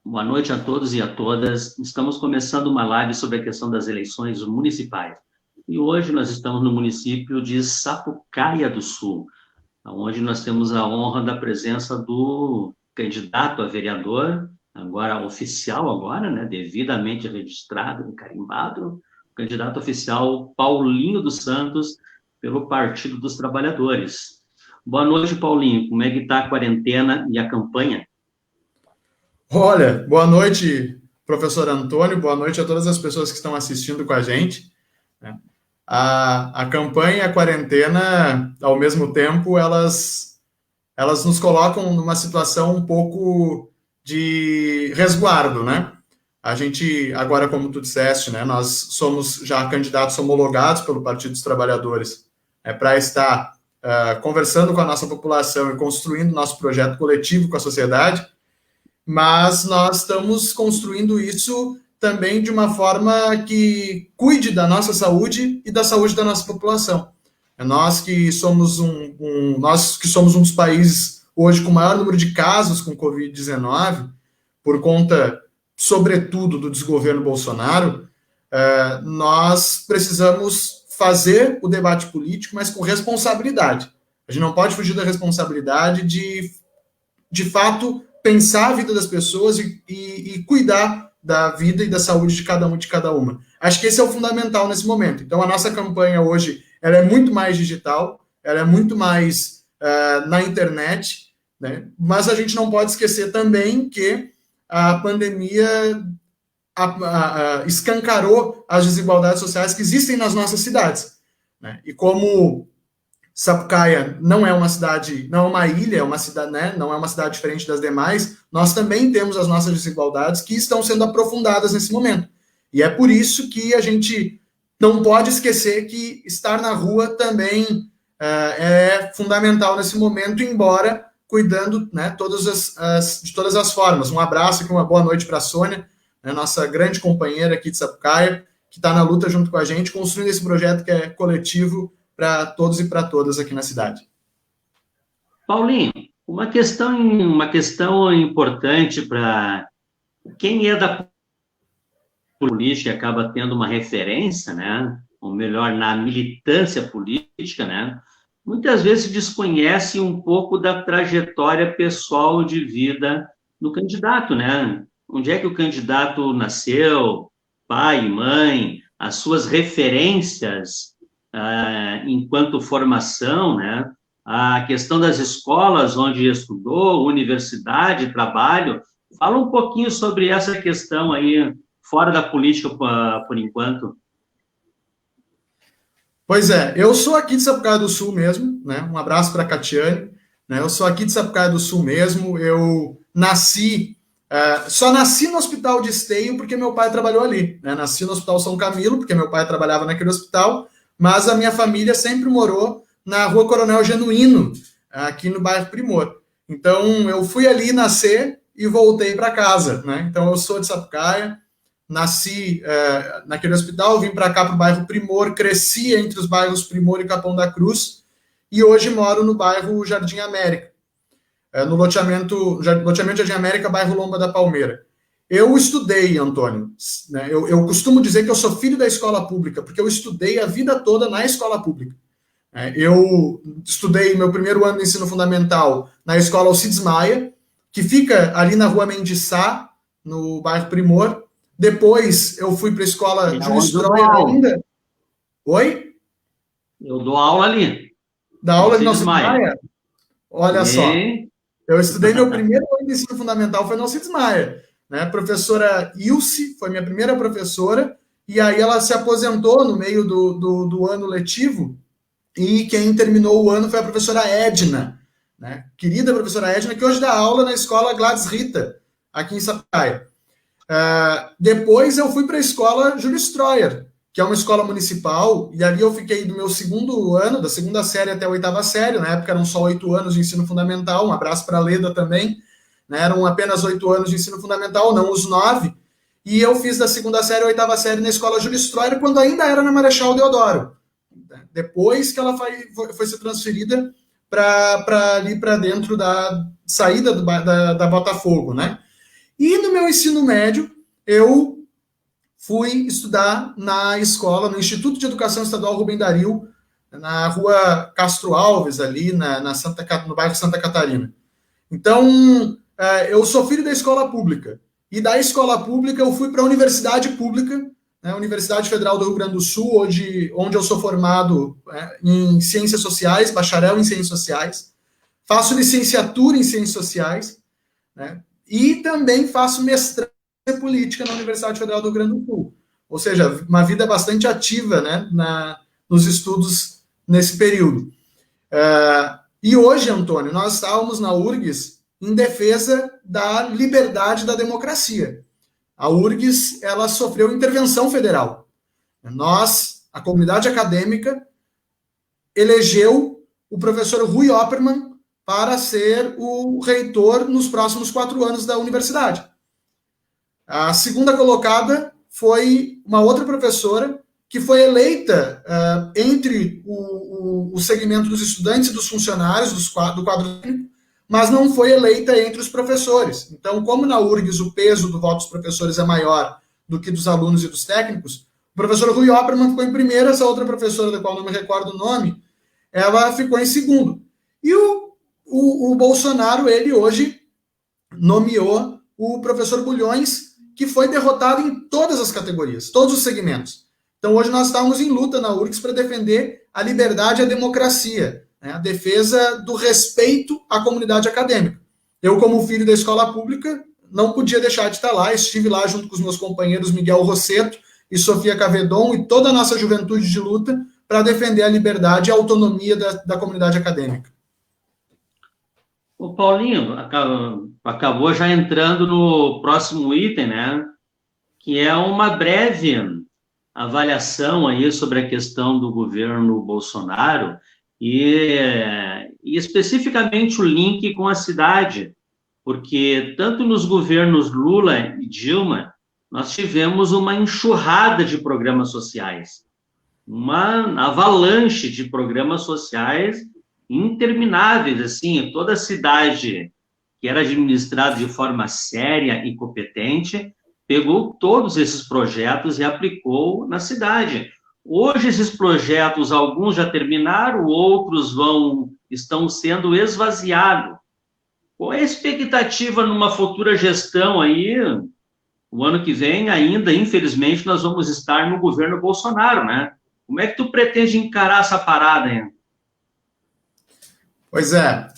Boa noite a todos e a todas. Estamos começando uma live sobre a questão das eleições municipais. E hoje nós estamos no município de Sapucaia do Sul, onde nós temos a honra da presença do candidato a vereador, agora oficial agora, né, devidamente registrado e carimbado, o candidato oficial Paulinho dos Santos, pelo Partido dos Trabalhadores. Boa noite, Paulinho. Como é que está a quarentena e a campanha? Olha, boa noite, professor Antônio, boa noite a todas as pessoas que estão assistindo com a gente, né? A campanha e a quarentena, ao mesmo tempo, elas nos colocam numa situação um pouco de resguardo, né? A gente, agora, como tu disseste, né, nós somos já candidatos homologados pelo Partido dos Trabalhadores, para estar conversando com a nossa população e construindo nosso projeto coletivo com a sociedade, mas nós estamos construindo isso também de uma forma que cuide da nossa saúde e da saúde da nossa população. É nós que somos um dos países hoje com o maior número de casos com Covid-19, por conta, sobretudo, do desgoverno Bolsonaro, nós precisamos fazer o debate político, mas com responsabilidade. A gente não pode fugir da responsabilidade de fato, pensar a vida das pessoas e cuidar da vida e da saúde de cada um e de cada uma. Acho que esse é o fundamental nesse momento. Então, a nossa campanha hoje ela é muito mais digital, ela é muito mais na internet, né? Mas a gente não pode esquecer também que a pandemia escancarou as desigualdades sociais que existem nas nossas cidades, né? E como Sapucaia não é uma cidade, não é uma ilha, é uma cidade, né? Não é uma cidade diferente das demais. Nós também temos as nossas desigualdades que estão sendo aprofundadas nesse momento. E é por isso que a gente não pode esquecer que estar na rua também é fundamental nesse momento, embora cuidando, né, de todas as formas. Um abraço e uma boa noite para a Sônia, né, nossa grande companheira aqui de Sapucaia, que está na luta junto com a gente, construindo esse projeto que é coletivo para todos e para todas aqui na cidade. Paulinho, uma questão importante para quem é da política e acaba tendo uma referência, né? Ou melhor, na militância política, né? Muitas vezes se desconhece um pouco da trajetória pessoal de vida do candidato, né? Onde é que o candidato nasceu, pai, mãe, as suas referências enquanto formação, né? A questão das escolas onde estudou, universidade, trabalho. Fala um pouquinho sobre essa questão aí, fora da política por enquanto. Pois é, eu sou aqui de Sapucaia do Sul mesmo, né? Um abraço para a Catiane, né? Eu sou aqui de Sapucaia do Sul mesmo. Eu nasci, só nasci no Hospital de Esteio porque meu pai trabalhou ali, né? Nasci no Hospital São Camilo porque meu pai trabalhava naquele hospital, mas a minha família sempre morou na Rua Coronel Genuíno, aqui no bairro Primor. Então eu fui ali nascer e voltei para casa, né? Então eu sou de Sapucaia. Nasci naquele hospital, vim para cá para o bairro Primor, cresci entre os bairros Primor e Capão da Cruz, e hoje moro no bairro Jardim América, no loteamento Jardim América, bairro Lomba da Palmeira. Eu estudei, Antônio, né, eu costumo dizer que eu sou filho da escola pública, porque eu estudei a vida toda na escola pública. Eu estudei meu primeiro ano de ensino fundamental na escola Alcides Maia, que fica ali na rua Mendiçá, no bairro Primor. Depois eu fui para a escola É Júlio onde eu dou Stroyer aula. ainda. Oi? Eu dou aula ali, Da no aula de Alcides Alcides Maia. Maia? Olha só. Sim. Eu estudei meu primeiro ano de ensino fundamental foi no Alcides Maia. Né? A professora Ilse foi minha primeira professora, e aí ela se aposentou no meio do ano letivo, e quem terminou o ano foi a professora Edna, né? Querida professora Edna, que hoje dá aula na escola Gladys Rita, aqui em Sapucaia. Depois eu fui para a escola Júlio Stroyer, que é uma escola municipal, e ali eu fiquei do meu segundo ano, da segunda série até a oitava série. Na época eram só 8 anos de ensino fundamental. Um abraço para a Leda também, né? Eram apenas 8 anos de ensino fundamental, não os 9. E eu fiz da segunda série à oitava série na escola Júlio Stroyer, quando ainda era na Marechal Deodoro. Depois que ela foi ser transferida para ali para dentro da saída da Botafogo, né? E no meu ensino médio, eu fui estudar na escola, no Instituto de Educação Estadual Rubem Dario, na rua Castro Alves, ali no bairro Santa Catarina. Então, eu sou filho da escola pública. E da escola pública eu fui para a universidade pública, né, Universidade Federal do Rio Grande do Sul, onde eu sou formado em Ciências Sociais, bacharel em Ciências Sociais. Faço licenciatura em Ciências Sociais, né, e também faço mestrado em Política na Universidade Federal do Rio Grande do Sul. Ou seja, uma vida bastante ativa, né, nos estudos nesse período. E hoje, Antônio, nós estávamos na URGS em defesa da liberdade da democracia. A URGS, ela sofreu intervenção federal. Nós, a comunidade acadêmica, elegeu o professor Rui Oppermann para ser o reitor nos próximos 4 anos da universidade. A segunda colocada foi uma outra professora que foi eleita entre o segmento dos estudantes e dos funcionários do quadro técnico, mas não foi eleita entre os professores. Então, como na URGS o peso do voto dos professores é maior do que dos alunos e dos técnicos, o professor Rui Oppermann ficou em primeiro, essa outra professora, da qual não me recordo o nome, ela ficou em segundo. E o Bolsonaro, ele hoje nomeou o professor Bulhões, que foi derrotado em todas as categorias, todos os segmentos. Então, hoje nós estávamos em luta na URGS para defender a liberdade e a democracia, né? A defesa do respeito à comunidade acadêmica. Eu, como filho da escola pública, não podia deixar de estar lá. Estive lá junto com os meus companheiros Miguel Rosseto e Sofia Cavedon e toda a nossa juventude de luta para defender a liberdade e a autonomia da comunidade acadêmica. O Paulinho acabou já entrando no próximo item, né? Que é uma breve avaliação aí sobre a questão do governo Bolsonaro e especificamente o link com a cidade, porque tanto nos governos Lula e Dilma, nós tivemos uma enxurrada de programas sociais, uma avalanche de programas sociais intermináveis, assim, toda a cidade que era administrada de forma séria e competente pegou todos esses projetos e aplicou na cidade. Hoje esses projetos, alguns já terminaram, outros estão sendo esvaziados. Qual é a expectativa numa futura gestão aí? O ano que vem ainda, infelizmente, nós vamos estar no governo Bolsonaro, né? Como é que tu pretende encarar essa parada aí? Pois é,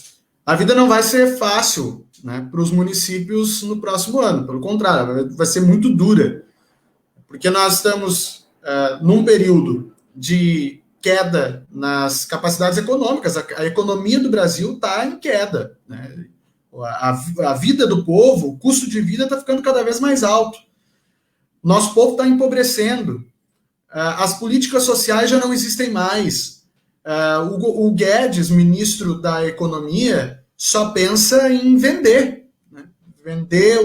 a vida não vai ser fácil, né, para os municípios no próximo ano. Pelo contrário, vai ser muito dura, porque nós estamos num período de queda nas capacidades econômicas. A economia do Brasil está em queda, né? A vida do povo, o custo de vida está ficando cada vez mais alto. Nosso povo está empobrecendo. As políticas sociais já não existem mais. O Guedes, ministro da Economia, só pensa em vender, né? Vender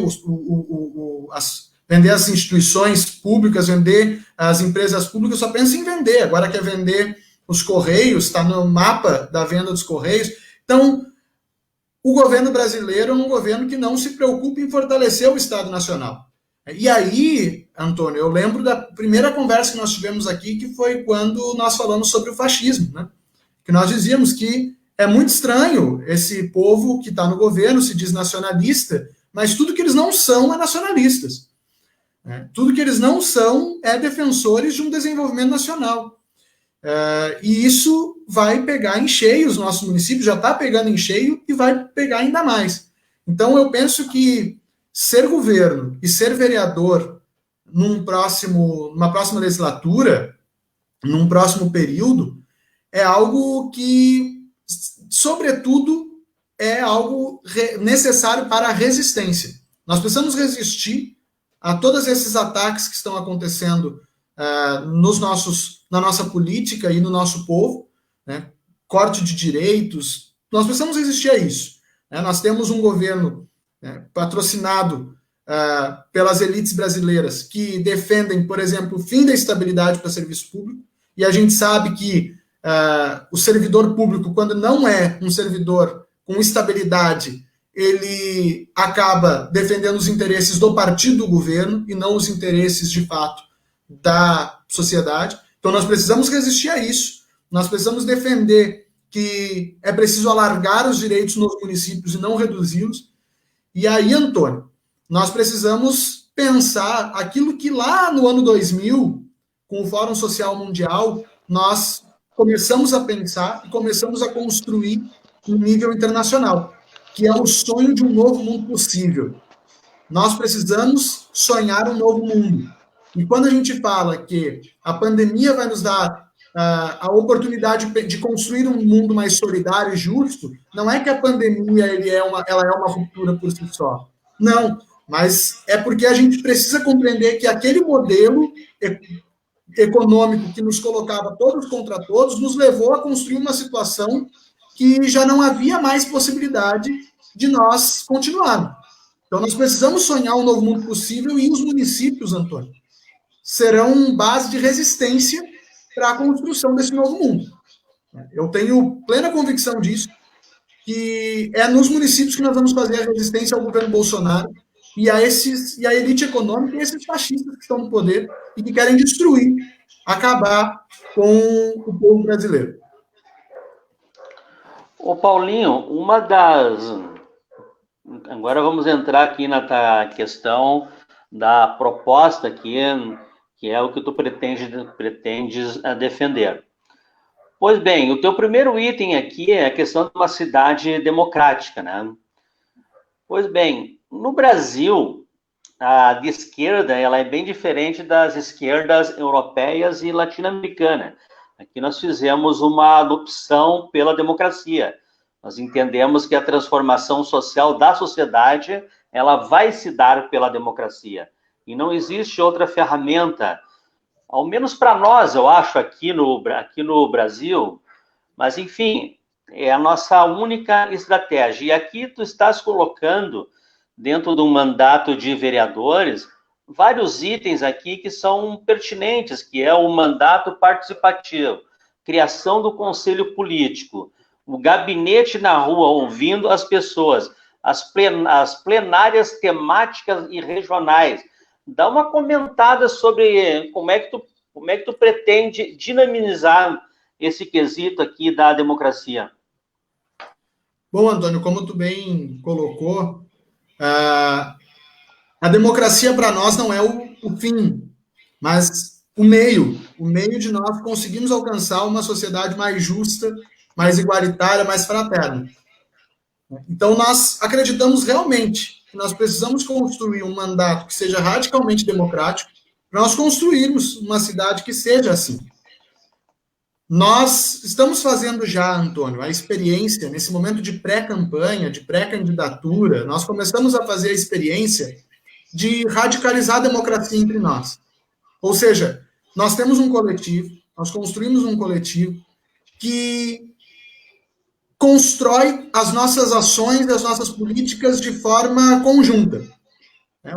as instituições públicas, vender as empresas públicas, só pensa em vender. Agora quer vender os Correios, está no mapa da venda dos Correios. Então, o governo brasileiro é um governo que não se preocupa em fortalecer o Estado Nacional. E aí, Antônio, eu lembro da primeira conversa que nós tivemos aqui, que foi quando nós falamos sobre o fascismo, né? Que nós dizíamos que é muito estranho esse povo que está no governo, se diz nacionalista, mas tudo que eles não são é nacionalistas. Né? Tudo que eles não são é defensores de um desenvolvimento nacional. E isso vai pegar em cheio os nossos municípios, já está pegando em cheio e vai pegar ainda mais. Então, eu penso que ser governo e ser vereador numa próxima legislatura, num próximo período, é algo que, sobretudo, é algo necessário para a resistência. Nós precisamos resistir a todos esses ataques que estão acontecendo na nossa política e no nosso povo, né? Corte de direitos. Nós precisamos resistir a isso. Né? Nós temos um governo patrocinado pelas elites brasileiras que defendem, por exemplo, o fim da estabilidade para serviço público, e a gente sabe que o servidor público, quando não é um servidor com estabilidade, ele acaba defendendo os interesses do partido do governo e não os interesses, de fato, da sociedade. Então, nós precisamos resistir a isso. Nós precisamos defender que é preciso alargar os direitos nos municípios e não reduzi-los. E aí, Antônio, nós precisamos pensar aquilo que lá no ano 2000, com o Fórum Social Mundial, nós começamos a pensar e começamos a construir em nível internacional, que é o sonho de um novo mundo possível. Nós precisamos sonhar um novo mundo. E quando a gente fala que a pandemia vai nos dar a oportunidade de construir um mundo mais solidário e justo, não é que a pandemia ela é uma ruptura por si só. Não, mas é porque a gente precisa compreender que aquele modelo econômico que nos colocava todos contra todos nos levou a construir uma situação que já não havia mais possibilidade de nós continuarmos. Então, nós precisamos sonhar um novo mundo possível e os municípios, Antônio, serão base de resistência para a construção desse novo mundo. Eu tenho plena convicção disso, que é nos municípios que nós vamos fazer a resistência ao governo Bolsonaro e a elite econômica e esses fascistas que estão no poder e que querem destruir, acabar com o povo brasileiro. Ô Paulinho, agora vamos entrar aqui na questão da proposta aqui, que é o que tu pretendes defender. Pois bem, o teu primeiro item aqui é a questão de uma cidade democrática, né? Pois bem, no Brasil, a de esquerda, ela é bem diferente das esquerdas europeias e latino-americanas. Aqui nós fizemos uma opção pela democracia. Nós entendemos que a transformação social da sociedade, ela vai se dar pela democracia. E não existe outra ferramenta, ao menos para nós, eu acho, aqui no Brasil, mas, enfim, é a nossa única estratégia. E aqui tu estás colocando, dentro de um mandato de vereadores, vários itens aqui que são pertinentes, que é o mandato participativo, criação do conselho político, o gabinete na rua ouvindo as pessoas, as plenárias temáticas e regionais. Dá uma comentada sobre como é que tu pretende dinamizar esse quesito aqui da democracia. Bom, Antônio, como tu bem colocou, a democracia para nós não é o fim, mas o meio de nós conseguirmos alcançar uma sociedade mais justa, mais igualitária, mais fraterna. Então, nós acreditamos realmente que nós precisamos construir um mandato que seja radicalmente democrático para nós construirmos uma cidade que seja assim. Nós estamos fazendo já, Antônio, a experiência, nesse momento de pré-campanha, de pré-candidatura, nós começamos a fazer a experiência de radicalizar a democracia entre nós. Ou seja, nós temos um coletivo, nós construímos um coletivo que constrói as nossas ações e as nossas políticas de forma conjunta.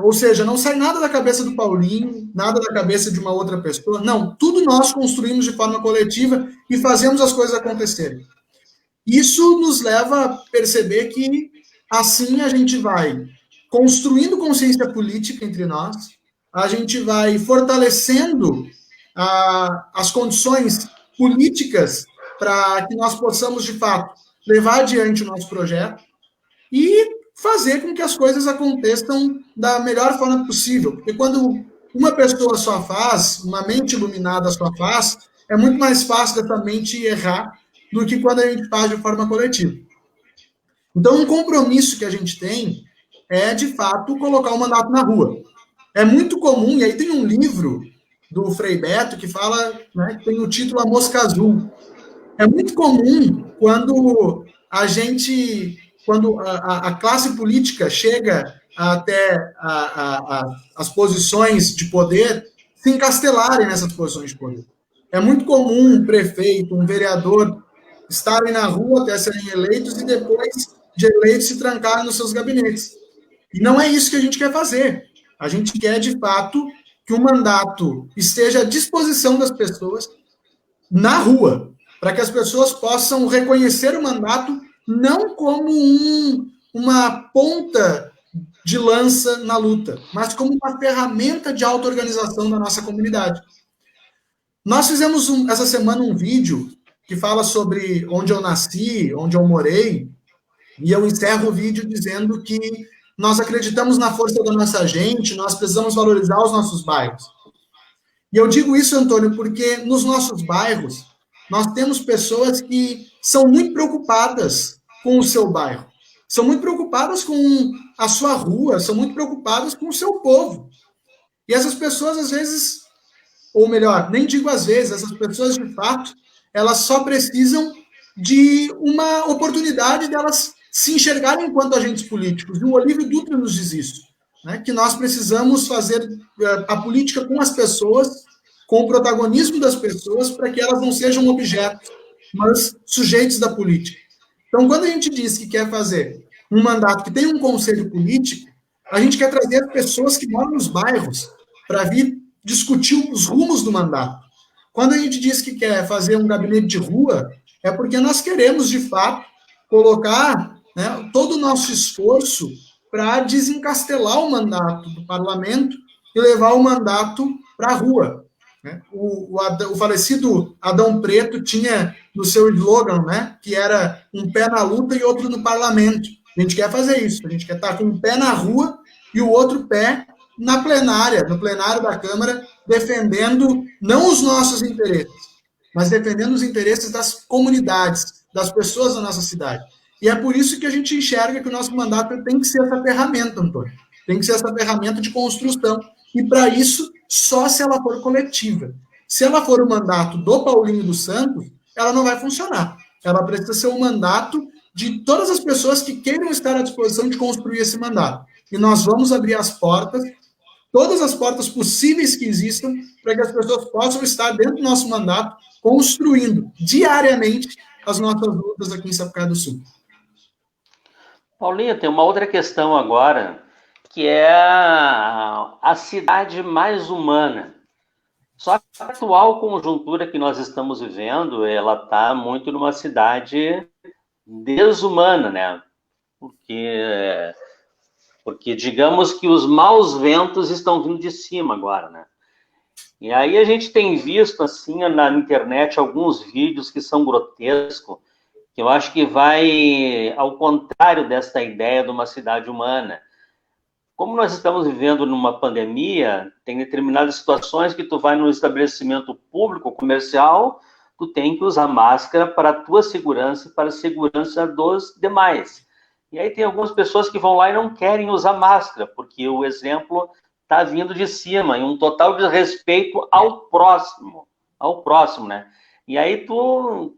Ou seja, não sai nada da cabeça do Paulinho, nada da cabeça de uma outra pessoa. Não, tudo nós construímos de forma coletiva e fazemos as coisas acontecerem. Isso nos leva a perceber que assim a gente vai construindo consciência política entre nós, a gente vai fortalecendo as condições políticas para que nós possamos, de fato, levar adiante o nosso projeto e fazer com que as coisas aconteçam da melhor forma possível. Porque quando uma pessoa só faz, uma mente iluminada só faz, é muito mais fácil dessa mente errar do que quando a gente faz de forma coletiva. Então, um compromisso que a gente tem é, de fato, colocar o mandato na rua. É muito comum, e aí tem um livro do Frei Beto que fala, né, que tem o título A Mosca Azul. É muito comum quando a classe política chega até as posições de poder, se encastelarem nessas posições de poder. É muito comum um prefeito, um vereador estarem na rua até serem eleitos e depois de eleitos se trancarem nos seus gabinetes. E não é isso que a gente quer fazer. A gente quer, de fato, que o mandato esteja à disposição das pessoas na rua, para que as pessoas possam reconhecer o mandato não como uma ponta de lança na luta, mas como uma ferramenta de auto-organização da nossa comunidade. Nós fizemos essa semana um vídeo que fala sobre onde eu nasci, onde eu morei, e eu encerro o vídeo dizendo que nós acreditamos na força da nossa gente, nós precisamos valorizar os nossos bairros. E eu digo isso, Antônio, porque nos nossos bairros, nós temos pessoas que são muito preocupadas com o seu bairro, são muito preocupadas com a sua rua, são muito preocupadas com o seu povo. E essas pessoas, às vezes, ou melhor, nem digo às vezes, essas pessoas, de fato, elas só precisam de uma oportunidade delas se enxergarem enquanto agentes políticos. E o Olívio Dutra nos diz isso, né? Que nós precisamos fazer a política com as pessoas, com o protagonismo das pessoas, para que elas não sejam objetos, mas sujeitos da política. Então, quando a gente diz que quer fazer um mandato que tem um conselho político, a gente quer trazer as pessoas que moram nos bairros para vir discutir os rumos do mandato. Quando a gente diz que quer fazer um gabinete de rua, é porque nós queremos, de fato, colocar, né, todo o nosso esforço para desencastelar o mandato do parlamento e levar o mandato para a rua. O falecido Adão Preto tinha no seu slogan, né, que era um pé na luta e outro no parlamento. A gente quer fazer isso, a gente quer estar com um pé na rua e o outro pé na plenária, no plenário da Câmara, defendendo não os nossos interesses, mas defendendo os interesses das comunidades, das pessoas da nossa cidade. E é por isso que a gente enxerga que o nosso mandato tem que ser essa ferramenta, Antônio. Tem que ser essa ferramenta de construção. E para isso, só se ela for coletiva. Se ela for o mandato do Paulinho dos Santos, ela não vai funcionar. Ela precisa ser um mandato de todas as pessoas que queiram estar à disposição de construir esse mandato. E nós vamos abrir as portas, todas as portas possíveis que existam, para que as pessoas possam estar dentro do nosso mandato, construindo diariamente as nossas lutas aqui em Sapucaia do Sul. Paulinho, tem uma outra questão agora, que é a cidade mais humana. Só que a atual conjuntura que nós estamos vivendo, ela está muito numa cidade desumana, né? Porque digamos que os maus ventos estão vindo de cima agora, né? E aí a gente tem visto, assim, na internet, alguns vídeos que são grotescos, que eu acho que vai ao contrário desta ideia de uma cidade humana. Como nós estamos vivendo numa pandemia, tem determinadas situações que tu vai num estabelecimento público, comercial, tu tem que usar máscara para a tua segurança e para a segurança dos demais. E aí tem algumas pessoas que vão lá e não querem usar máscara, porque o exemplo está vindo de cima, e um total desrespeito ao próximo, né? E aí tu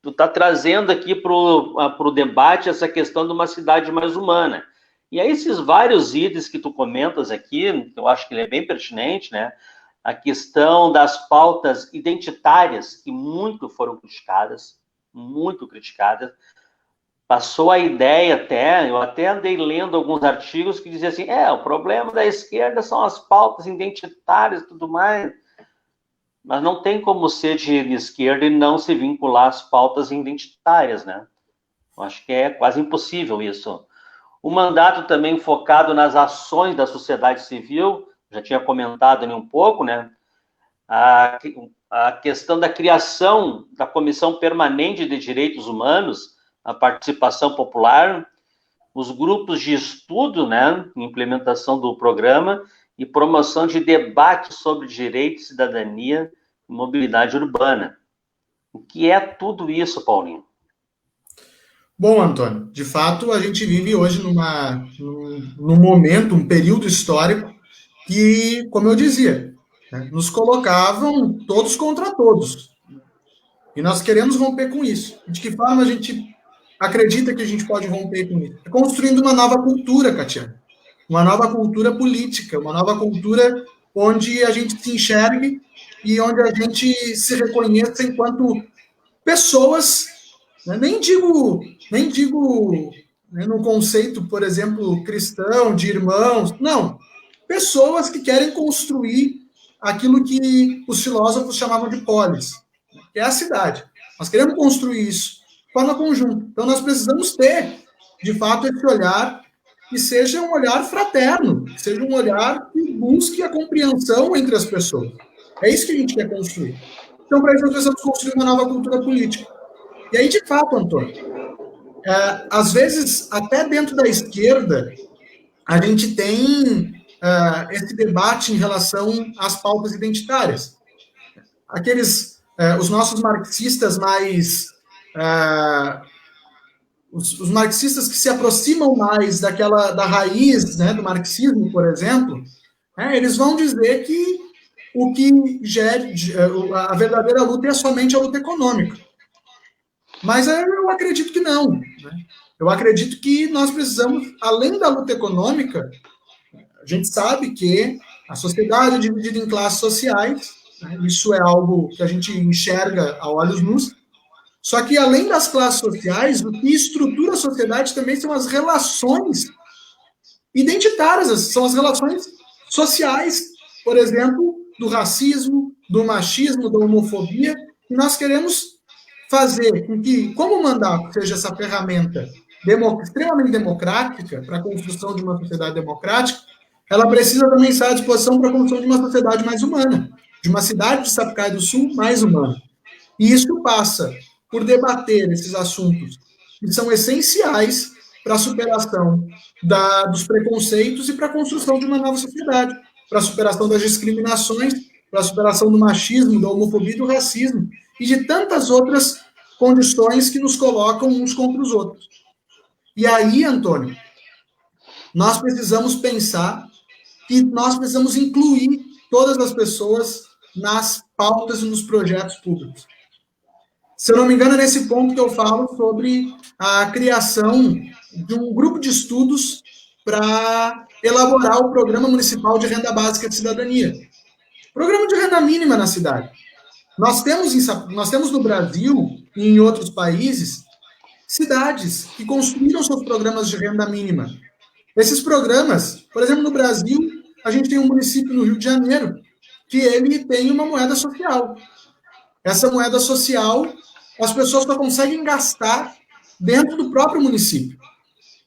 está trazendo aqui para o debate essa questão de uma cidade mais humana. E aí esses vários itens que tu comentas aqui, eu acho que ele é bem pertinente, né? A questão das pautas identitárias, que muito criticadas, passou a ideia até, eu até andei lendo alguns artigos que diziam assim, o problema da esquerda são as pautas identitárias e tudo mais, mas não tem como ser de esquerda e não se vincular às pautas identitárias, né? Eu acho que é quase impossível isso. O mandato também focado nas ações da sociedade civil, já tinha comentado ali um pouco, né? A questão da criação da Comissão Permanente de Direitos Humanos, a participação popular, os grupos de estudo, né? Implementação do programa e promoção de debate sobre direitos, cidadania e mobilidade urbana. O que é tudo isso, Paulinho? Bom, Antônio, de fato, a gente vive hoje num momento, um período histórico que, como eu dizia, né, nos colocavam todos contra todos. E nós queremos romper com isso. De que forma a gente acredita que a gente pode romper com isso? É construindo uma nova cultura, Catiana. Uma nova cultura política, uma nova cultura onde a gente se enxergue e onde a gente se reconheça enquanto pessoas, né? Nem digo né, no conceito, por exemplo, cristão, de irmãos, não. Pessoas que querem construir aquilo que os filósofos chamavam de polis, que é a cidade. Nós queremos construir isso de forma conjunta. Então, nós precisamos ter de fato, esse olhar que seja um olhar fraterno, que seja um olhar que busque a compreensão entre as pessoas. É isso que a gente quer construir. Então, para isso, nós precisamos construir uma nova cultura política. E aí, de fato, Antônio, às vezes, até dentro da esquerda, a gente tem esse debate em relação às pautas identitárias. Os nossos marxistas mais... os marxistas que se aproximam mais da raiz, né, do marxismo, por exemplo, eles vão dizer que o que a verdadeira luta é somente a luta econômica. Mas eu acredito que não. Né? Eu acredito que nós precisamos, além da luta econômica, a gente sabe que a sociedade é dividida em classes sociais, né? Isso é algo que a gente enxerga a olhos nus. Só que, além das classes sociais, o que estrutura a sociedade também são as relações identitárias, são as relações sociais, por exemplo, do racismo, do machismo, da homofobia, e nós queremos fazer com que, como o mandato seja essa ferramenta extremamente democrática para a construção de uma sociedade democrática, ela precisa também estar à disposição para a construção de uma sociedade mais humana, de uma cidade de Sapucaí do Sul mais humana. E isso passa por debater esses assuntos que são essenciais para a superação dos preconceitos e para a construção de uma nova sociedade, para a superação das discriminações, para a superação do machismo, da homofobia e do racismo, e de tantas outras condições que nos colocam uns contra os outros. E aí, Antônio, nós precisamos pensar que nós precisamos incluir todas as pessoas nas pautas e nos projetos públicos. Se eu não me engano, é nesse ponto que eu falo sobre a criação de um grupo de estudos para elaborar o Programa Municipal de Renda Básica de Cidadania. Programa de renda mínima na cidade. Nós temos no Brasil e em outros países cidades que construíram seus programas de renda mínima. Esses programas, por exemplo, no Brasil, a gente tem um município no Rio de Janeiro que ele tem uma moeda social. Essa moeda social, as pessoas só conseguem gastar dentro do próprio município.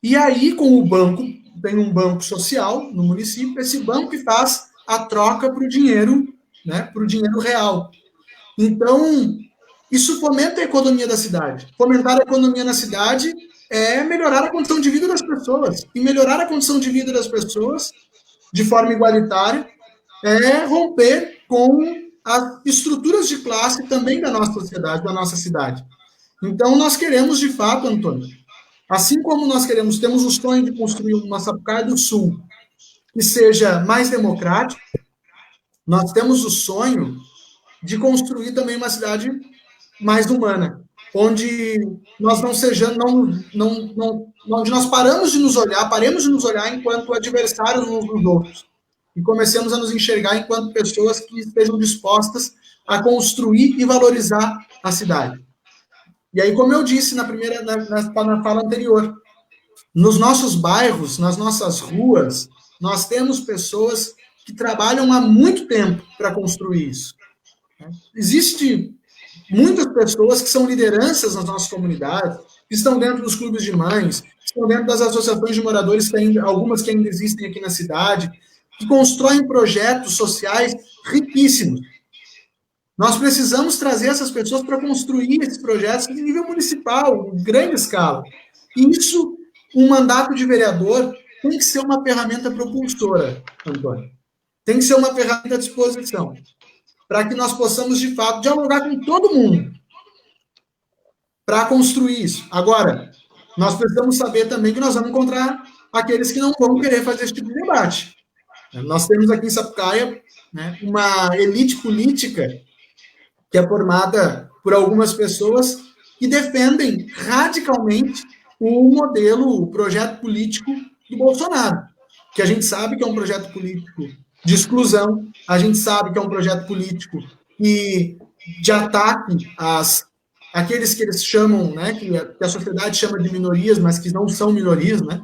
E aí, com o banco, tem um banco social no município, esse banco que faz a troca para o dinheiro, né, para o dinheiro real. Então, isso fomenta a economia da cidade. Fomentar a economia na cidade é melhorar a condição de vida das pessoas. E melhorar a condição de vida das pessoas, de forma igualitária, é romper com as estruturas de classe também da nossa sociedade, da nossa cidade. Então, nós queremos, de fato, Antônio, assim como nós temos o sonho de construir uma Sapucaí do Sul que seja mais democrática, nós temos o sonho de construir também uma cidade mais humana, onde nós não sejamos, onde nós paremos de nos olhar enquanto adversários uns dos outros e comecemos a nos enxergar enquanto pessoas que estejam dispostas a construir e valorizar a cidade. E aí, como eu disse na fala anterior, nos nossos bairros, nas nossas ruas, nós temos pessoas que trabalham há muito tempo para construir isso. Existem muitas pessoas que são lideranças nas nossas comunidades, que estão dentro dos clubes de mães, que estão dentro das associações de moradores, algumas que ainda existem aqui na cidade, que constroem projetos sociais riquíssimos. Nós precisamos trazer essas pessoas para construir esses projetos em nível municipal, em grande escala. E isso, um mandato de vereador tem que ser uma ferramenta propulsora, Antônio. Tem que ser uma ferramenta à disposição, para que nós possamos, de fato, dialogar com todo mundo para construir isso. Agora, nós precisamos saber também que nós vamos encontrar aqueles que não vão querer fazer esse tipo de debate. Nós temos aqui em Sapucaia, né, uma elite política que é formada por algumas pessoas que defendem radicalmente o projeto político do Bolsonaro, que a gente sabe que é um projeto político de exclusão, a gente sabe que é um projeto político de ataque àqueles que eles chamam, né, que a sociedade chama de minorias, mas que não são minorias, né?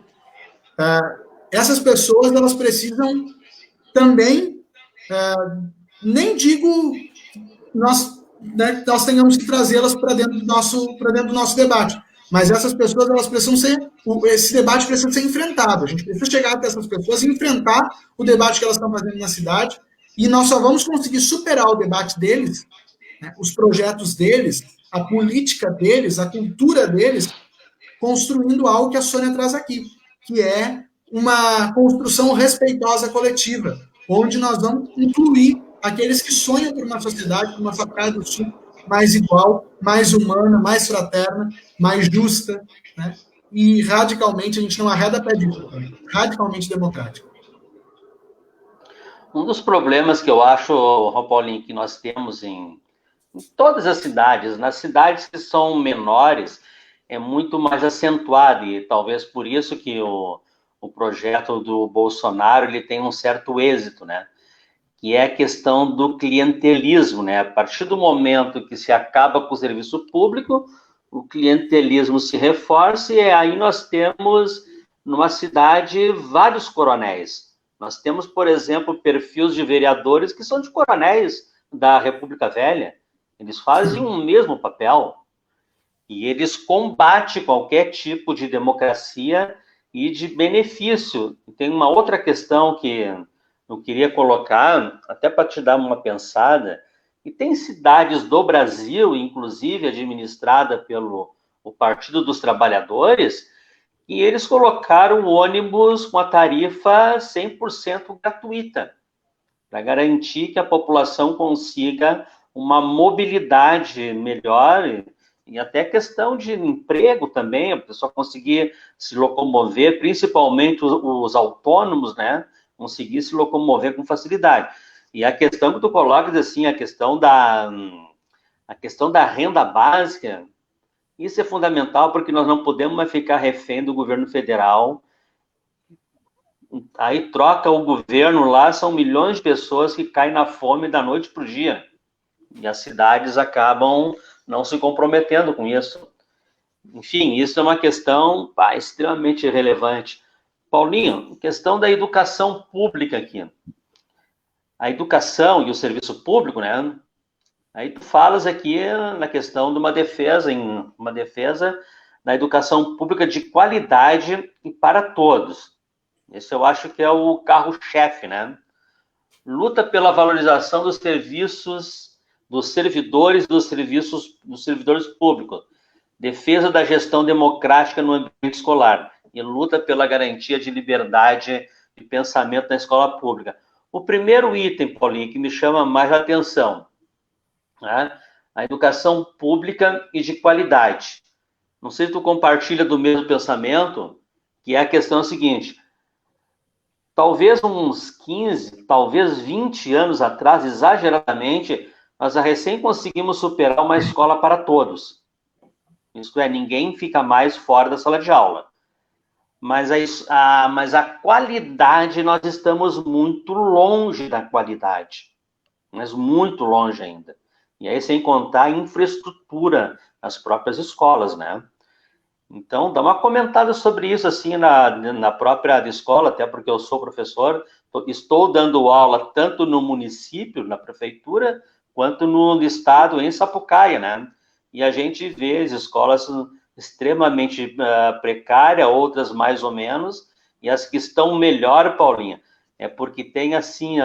Essas pessoas, elas precisam também, nem digo nós tenhamos que trazê-las para dentro do nosso debate, Mas essas pessoas, elas precisam ser, esse debate precisa ser enfrentado. A gente precisa chegar até essas pessoas e enfrentar o debate que elas estão fazendo na cidade, e nós só vamos conseguir superar o debate deles, né, os projetos deles, a política deles, a cultura deles, construindo algo que a Sônia traz aqui, que é uma construção respeitosa coletiva, onde nós vamos incluir aqueles que sonham por uma sociedade, por uma Sapucaia do Sul mais igual, mais humana, mais fraterna, mais justa, né? E radicalmente, a gente não arreda pé de boca, radicalmente democrática. Um dos problemas que eu acho, Paulinho, que nós temos em todas as cidades, nas cidades que são menores, é muito mais acentuado, e talvez por isso que o projeto do Bolsonaro ele tem um certo êxito, né? Que é a questão do clientelismo, né? A partir do momento que se acaba com o serviço público, o clientelismo se reforça e aí nós temos, numa cidade, vários coronéis. Nós temos, por exemplo, perfis de vereadores que são de coronéis da República Velha. Eles fazem o mesmo papel e eles combatem qualquer tipo de democracia e de benefício. Tem uma outra questão que eu queria colocar, até para te dar uma pensada, e tem cidades do Brasil, inclusive administrada pelo o Partido dos Trabalhadores, e eles colocaram o ônibus com a tarifa 100% gratuita, para garantir que a população consiga uma mobilidade melhor, e até questão de emprego também, a pessoa conseguir se locomover, principalmente os autônomos, né? Conseguir se locomover com facilidade. E a questão que tu colocas, assim, a questão da renda básica, isso é fundamental, porque nós não podemos mais ficar refém do governo federal. Aí troca o governo lá, são milhões de pessoas que caem na fome da noite para o dia. E as cidades acabam não se comprometendo com isso. Enfim, isso é uma questão extremamente relevante. Paulinho, questão da educação pública aqui. A educação e o serviço público, né? Aí tu falas aqui na questão de uma defesa da educação pública de qualidade e para todos. Esse eu acho que é o carro-chefe, né? Luta pela valorização dos serviços, dos servidores, dos servidores públicos. Defesa da gestão democrática no ambiente escolar. E luta pela garantia de liberdade de pensamento na escola pública. O primeiro item, Paulinho, que me chama mais a atenção, né? A educação pública e de qualidade. Não sei se tu compartilha do mesmo pensamento, que é a questão seguinte: talvez uns 15, talvez 20 anos atrás, exageradamente, nós recém conseguimos superar uma escola para todos. Isto é, ninguém fica mais fora da sala de aula. Mas a qualidade, nós estamos muito longe da qualidade. Mas muito longe ainda. E aí, sem contar a infraestrutura nas próprias escolas, né? Então, dá uma comentada sobre isso, assim, na própria escola, até porque eu sou professor, estou dando aula tanto no município, na prefeitura, quanto no estado, em Sapucaia, né? E a gente vê as escolas extremamente precárias, outras mais ou menos, e as que estão melhor, Paulinha, é porque tem, assim,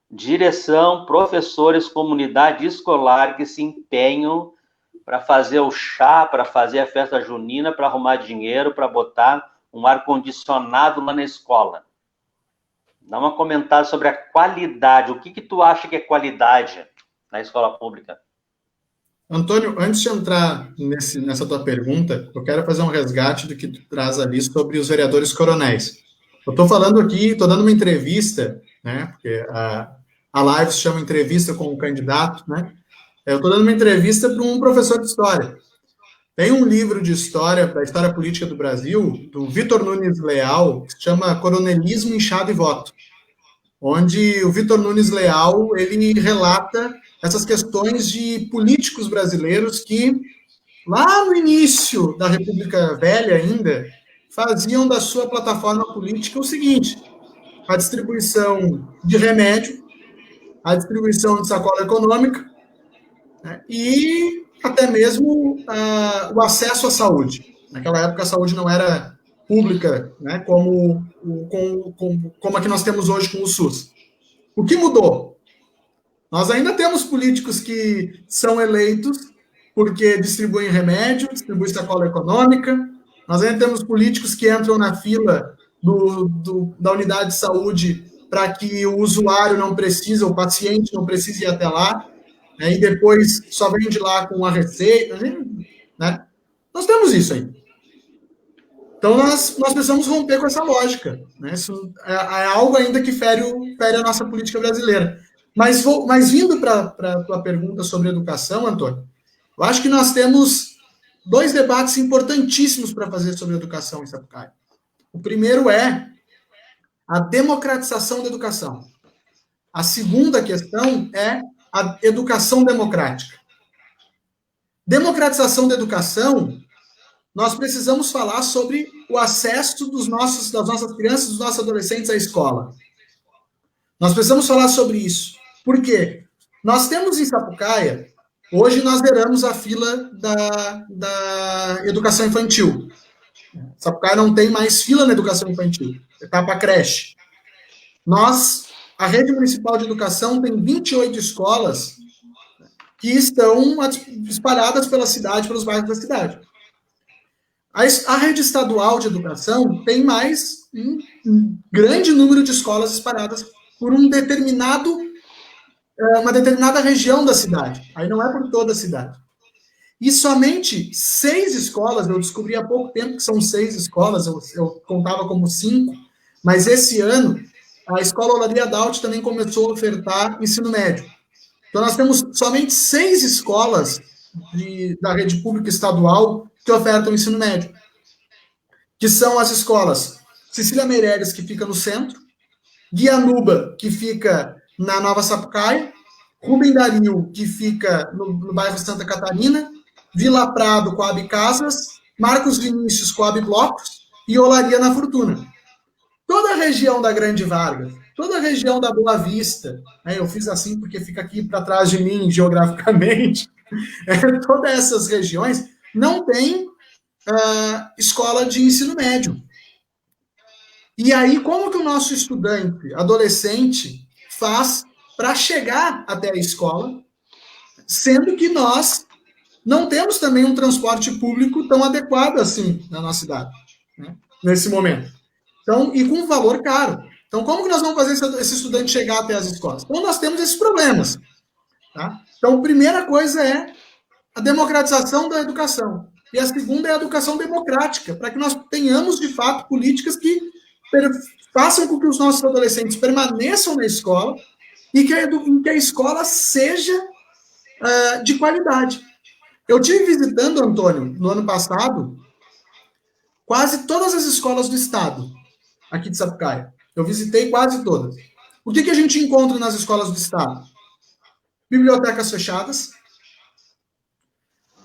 direção, professores, comunidade escolar que se empenham para fazer o chá, para fazer a festa junina, para arrumar dinheiro, para botar um ar-condicionado lá na escola. Dá uma comentada sobre a qualidade. O que tu acha que é qualidade na escola pública? Antônio, antes de entrar nessa tua pergunta, eu quero fazer um resgate do que tu traz ali sobre os vereadores coronéis. Eu estou falando aqui, estou dando uma entrevista, né? Porque a live se chama Entrevista com o Candidato, né? Eu estou dando uma entrevista para um professor de história. Tem um livro de história, da história política do Brasil, do Vitor Nunes Leal, que se chama Coronelismo, Inchado e Voto, onde o Vitor Nunes Leal, ele relata essas questões de políticos brasileiros que, lá no início da República Velha ainda, faziam da sua plataforma política o seguinte: a distribuição de remédio, a distribuição de sacola econômica, né, e até mesmo o acesso à saúde. Naquela época a saúde não era pública, né, como a que nós temos hoje com o SUS. O que mudou? Nós ainda temos políticos que são eleitos porque distribuem remédio, distribuem sacola econômica. Nós ainda temos políticos que entram na fila da unidade de saúde para que o usuário não precise, o paciente não precise ir até lá, né, e depois só vem de lá com a receita, né? Nós temos isso aí. Então, nós precisamos romper com essa lógica, né? Isso é algo ainda que fere a nossa política brasileira. Mas vindo para a tua pergunta sobre educação, Antônio, eu acho que nós temos 2 debates importantíssimos para fazer sobre educação em Sapucaia. O primeiro é a democratização da educação. A segunda questão é a educação democrática. Democratização da educação, nós precisamos falar sobre o acesso das nossas crianças, dos nossos adolescentes à escola. Nós precisamos falar sobre isso. Por quê? Nós temos em Sapucaia, hoje nós zeramos a fila da educação infantil. Sapucaia não tem mais fila na educação infantil, etapa creche. A rede municipal de educação tem 28 escolas que estão espalhadas pela cidade, pelos bairros da cidade. A rede estadual de educação tem mais um grande número de escolas espalhadas por uma determinada região da cidade. Aí não é por toda a cidade. E somente 6 escolas, eu descobri há pouco tempo que são 6 escolas, eu contava como 5, mas esse ano a Escola Olaria Daut também começou a ofertar ensino médio. Então nós temos somente 6 escolas da rede pública estadual que ofertam ensino médio, que são as escolas Cecília Meireles, que fica no centro, Guianuba, que fica na Nova Sapucaia, Rubem Dario, que fica no bairro Santa Catarina, Vila Prado, Coab Casas, Marcos Vinícius, Coab Blocos e Olaria na Fortuna. Toda a região da Grande Vargas, toda a região da Boa Vista, né, eu fiz assim porque fica aqui para trás de mim geograficamente, todas essas regiões não tem escola de ensino médio. E aí, como que o nosso estudante, adolescente, faz para chegar até a escola, sendo que nós não temos também um transporte público tão adequado assim na nossa cidade, né, nesse momento. Então, e com um valor caro. Então, como que nós vamos fazer esse estudante chegar até as escolas? Então, nós temos esses problemas. Tá? Então, a primeira coisa é a democratização da educação. E a segunda é a educação democrática, para que nós tenhamos, de fato, políticas que façam com que os nossos adolescentes permaneçam na escola e que a escola seja de qualidade. Eu tive visitando, Antônio, no ano passado, quase todas as escolas do estado, aqui de Sapucaia. Eu visitei quase todas. O que a gente encontra nas escolas do estado? Bibliotecas fechadas.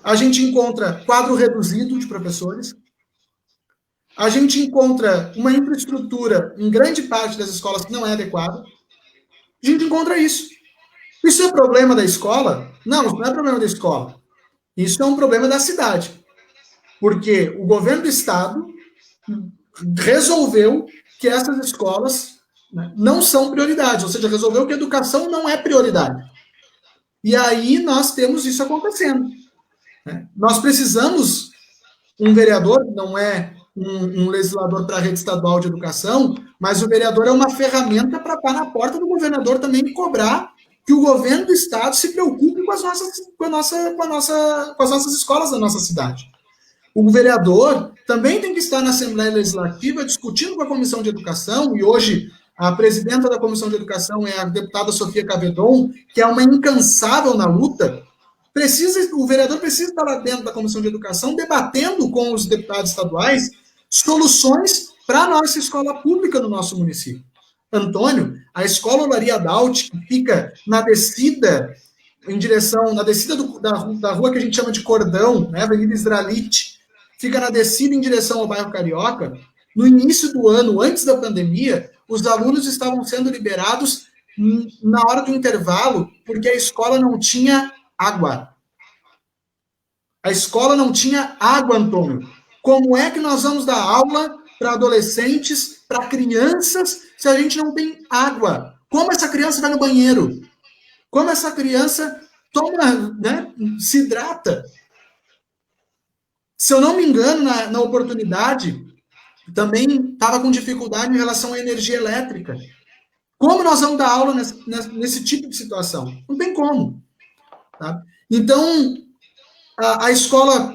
A gente encontra quadro reduzido de professores. A gente encontra uma infraestrutura em grande parte das escolas que não é adequada. A gente encontra isso. Isso é problema da escola? Não, isso não é problema da escola. Isso é um problema da cidade. Porque o governo do estado resolveu que essas escolas, né, não são prioridade, ou seja, resolveu que a educação não é prioridade. E aí nós temos isso acontecendo. Né? Nós precisamos, um vereador não é um legislador para a rede estadual de educação, mas o vereador é uma ferramenta para estar na porta do governador também e cobrar que o governo do estado se preocupe com as nossas escolas da nossa cidade. O vereador também tem que estar na Assembleia Legislativa discutindo com a Comissão de Educação, e hoje a presidenta da Comissão de Educação é a deputada Sofia Cavedon, que é uma incansável na luta. O vereador precisa estar lá dentro da Comissão de Educação debatendo com os deputados estaduais soluções para a nossa escola pública no nosso município. Antônio, a escola Olaria Daut, que fica na descida da rua que a gente chama de Cordão, né, Avenida Israelite, fica na descida em direção ao bairro Carioca. No início do ano, antes da pandemia, os alunos estavam sendo liberados na hora do intervalo, porque a escola não tinha água. A escola não tinha água, Antônio. Como é que nós vamos dar aula para adolescentes, para crianças, se a gente não tem água? Como essa criança vai no banheiro? Como essa criança toma, né, se hidrata? Se eu não me engano, na oportunidade, também estava com dificuldade em relação à energia elétrica. Como nós vamos dar aula nesse tipo de situação? Não tem como. Tá? Então, a escola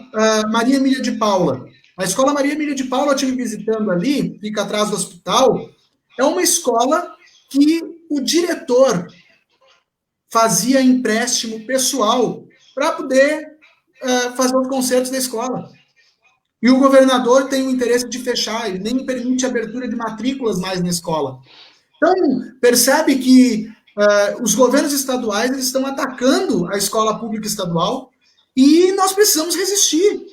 Maria Emília de Paula. A escola Maria Emília de Paula, eu estive visitando ali, fica atrás do hospital, é uma escola que o diretor fazia empréstimo pessoal para poder fazer os concertos da escola. E o governador tem o interesse de fechar, ele nem permite abertura de matrículas mais na escola. Então, percebe que os governos estaduais eles estão atacando a escola pública estadual e nós precisamos resistir.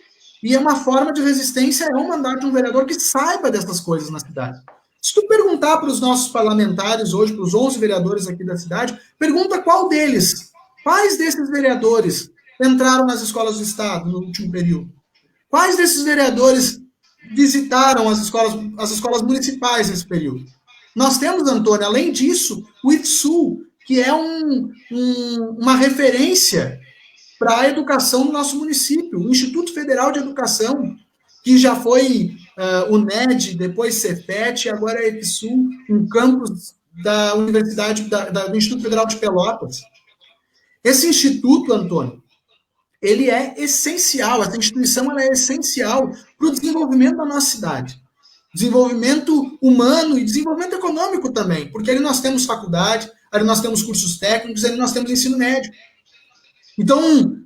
E uma forma de resistência é o mandato de um vereador que saiba dessas coisas na cidade. Se tu perguntar para os nossos parlamentares hoje, para os 11 vereadores aqui da cidade, pergunta quais desses vereadores entraram nas escolas do Estado no último período? Quais desses vereadores visitaram as escolas municipais nesse período? Nós temos, Antônio, além disso, o IFSU, que é uma referência para a educação no nosso município, o Instituto Federal de Educação, que já foi o NED, depois Cefet, agora é IFSU, um campus da Universidade, do Instituto Federal de Pelotas. Esse instituto, Antônio, ele é essencial, essa instituição ela é essencial para o desenvolvimento da nossa cidade. Desenvolvimento humano e desenvolvimento econômico também, porque ali nós temos faculdade, ali nós temos cursos técnicos, ali nós temos ensino médio. Então,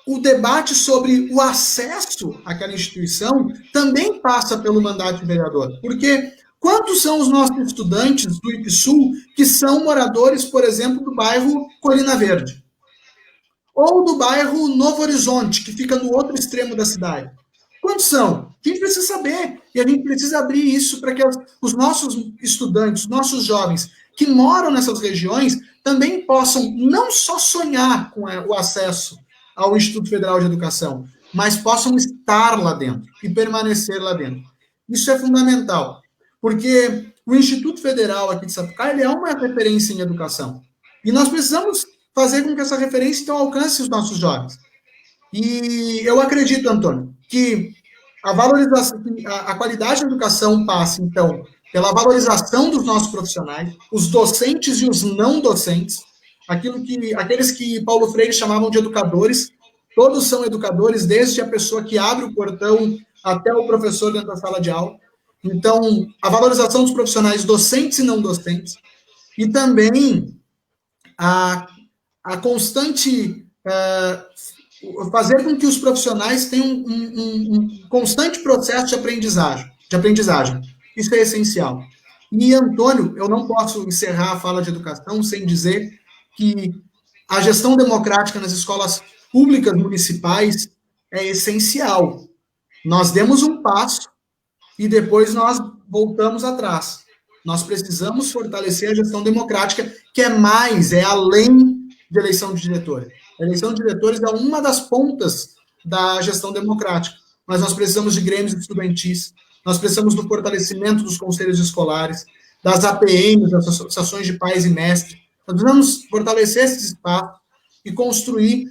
o debate sobre o acesso àquela instituição também passa pelo mandato do vereador, porque quantos são os nossos estudantes do IPSU que são moradores, por exemplo, do bairro Colina Verde? Ou do bairro Novo Horizonte, que fica no outro extremo da cidade? Quantos são? A gente precisa saber, e a gente precisa abrir isso para que os nossos estudantes, os nossos jovens que moram nessas regiões também possam não só sonhar com o acesso ao Instituto Federal de Educação, mas possam estar lá dentro e permanecer lá dentro. Isso é fundamental, porque o Instituto Federal aqui de Sapucaí ele é uma referência em educação. E nós precisamos fazer com que essa referência então alcance os nossos jovens. E eu acredito, Antônio, que a valorização, a qualidade da educação passa, então, pela valorização dos nossos profissionais, os docentes e os não docentes, aqueles que Paulo Freire chamavam de educadores, todos são educadores, desde a pessoa que abre o portão até o professor dentro da sala de aula. Então, a valorização dos profissionais docentes e não docentes, e também a constante fazer com que os profissionais tenham um constante processo de aprendizagem. Isso é essencial. E, Antônio, eu não posso encerrar a fala de educação sem dizer que a gestão democrática nas escolas públicas municipais é essencial. Nós demos um passo e depois nós voltamos atrás. Nós precisamos fortalecer a gestão democrática, que é mais, é além de eleição de diretores. A eleição de diretores é uma das pontas da gestão democrática, mas nós precisamos de grêmios estudantis, nós precisamos do fortalecimento dos conselhos escolares, das APMs, das associações de pais e mestres. Nós precisamos fortalecer esse espaço e construir,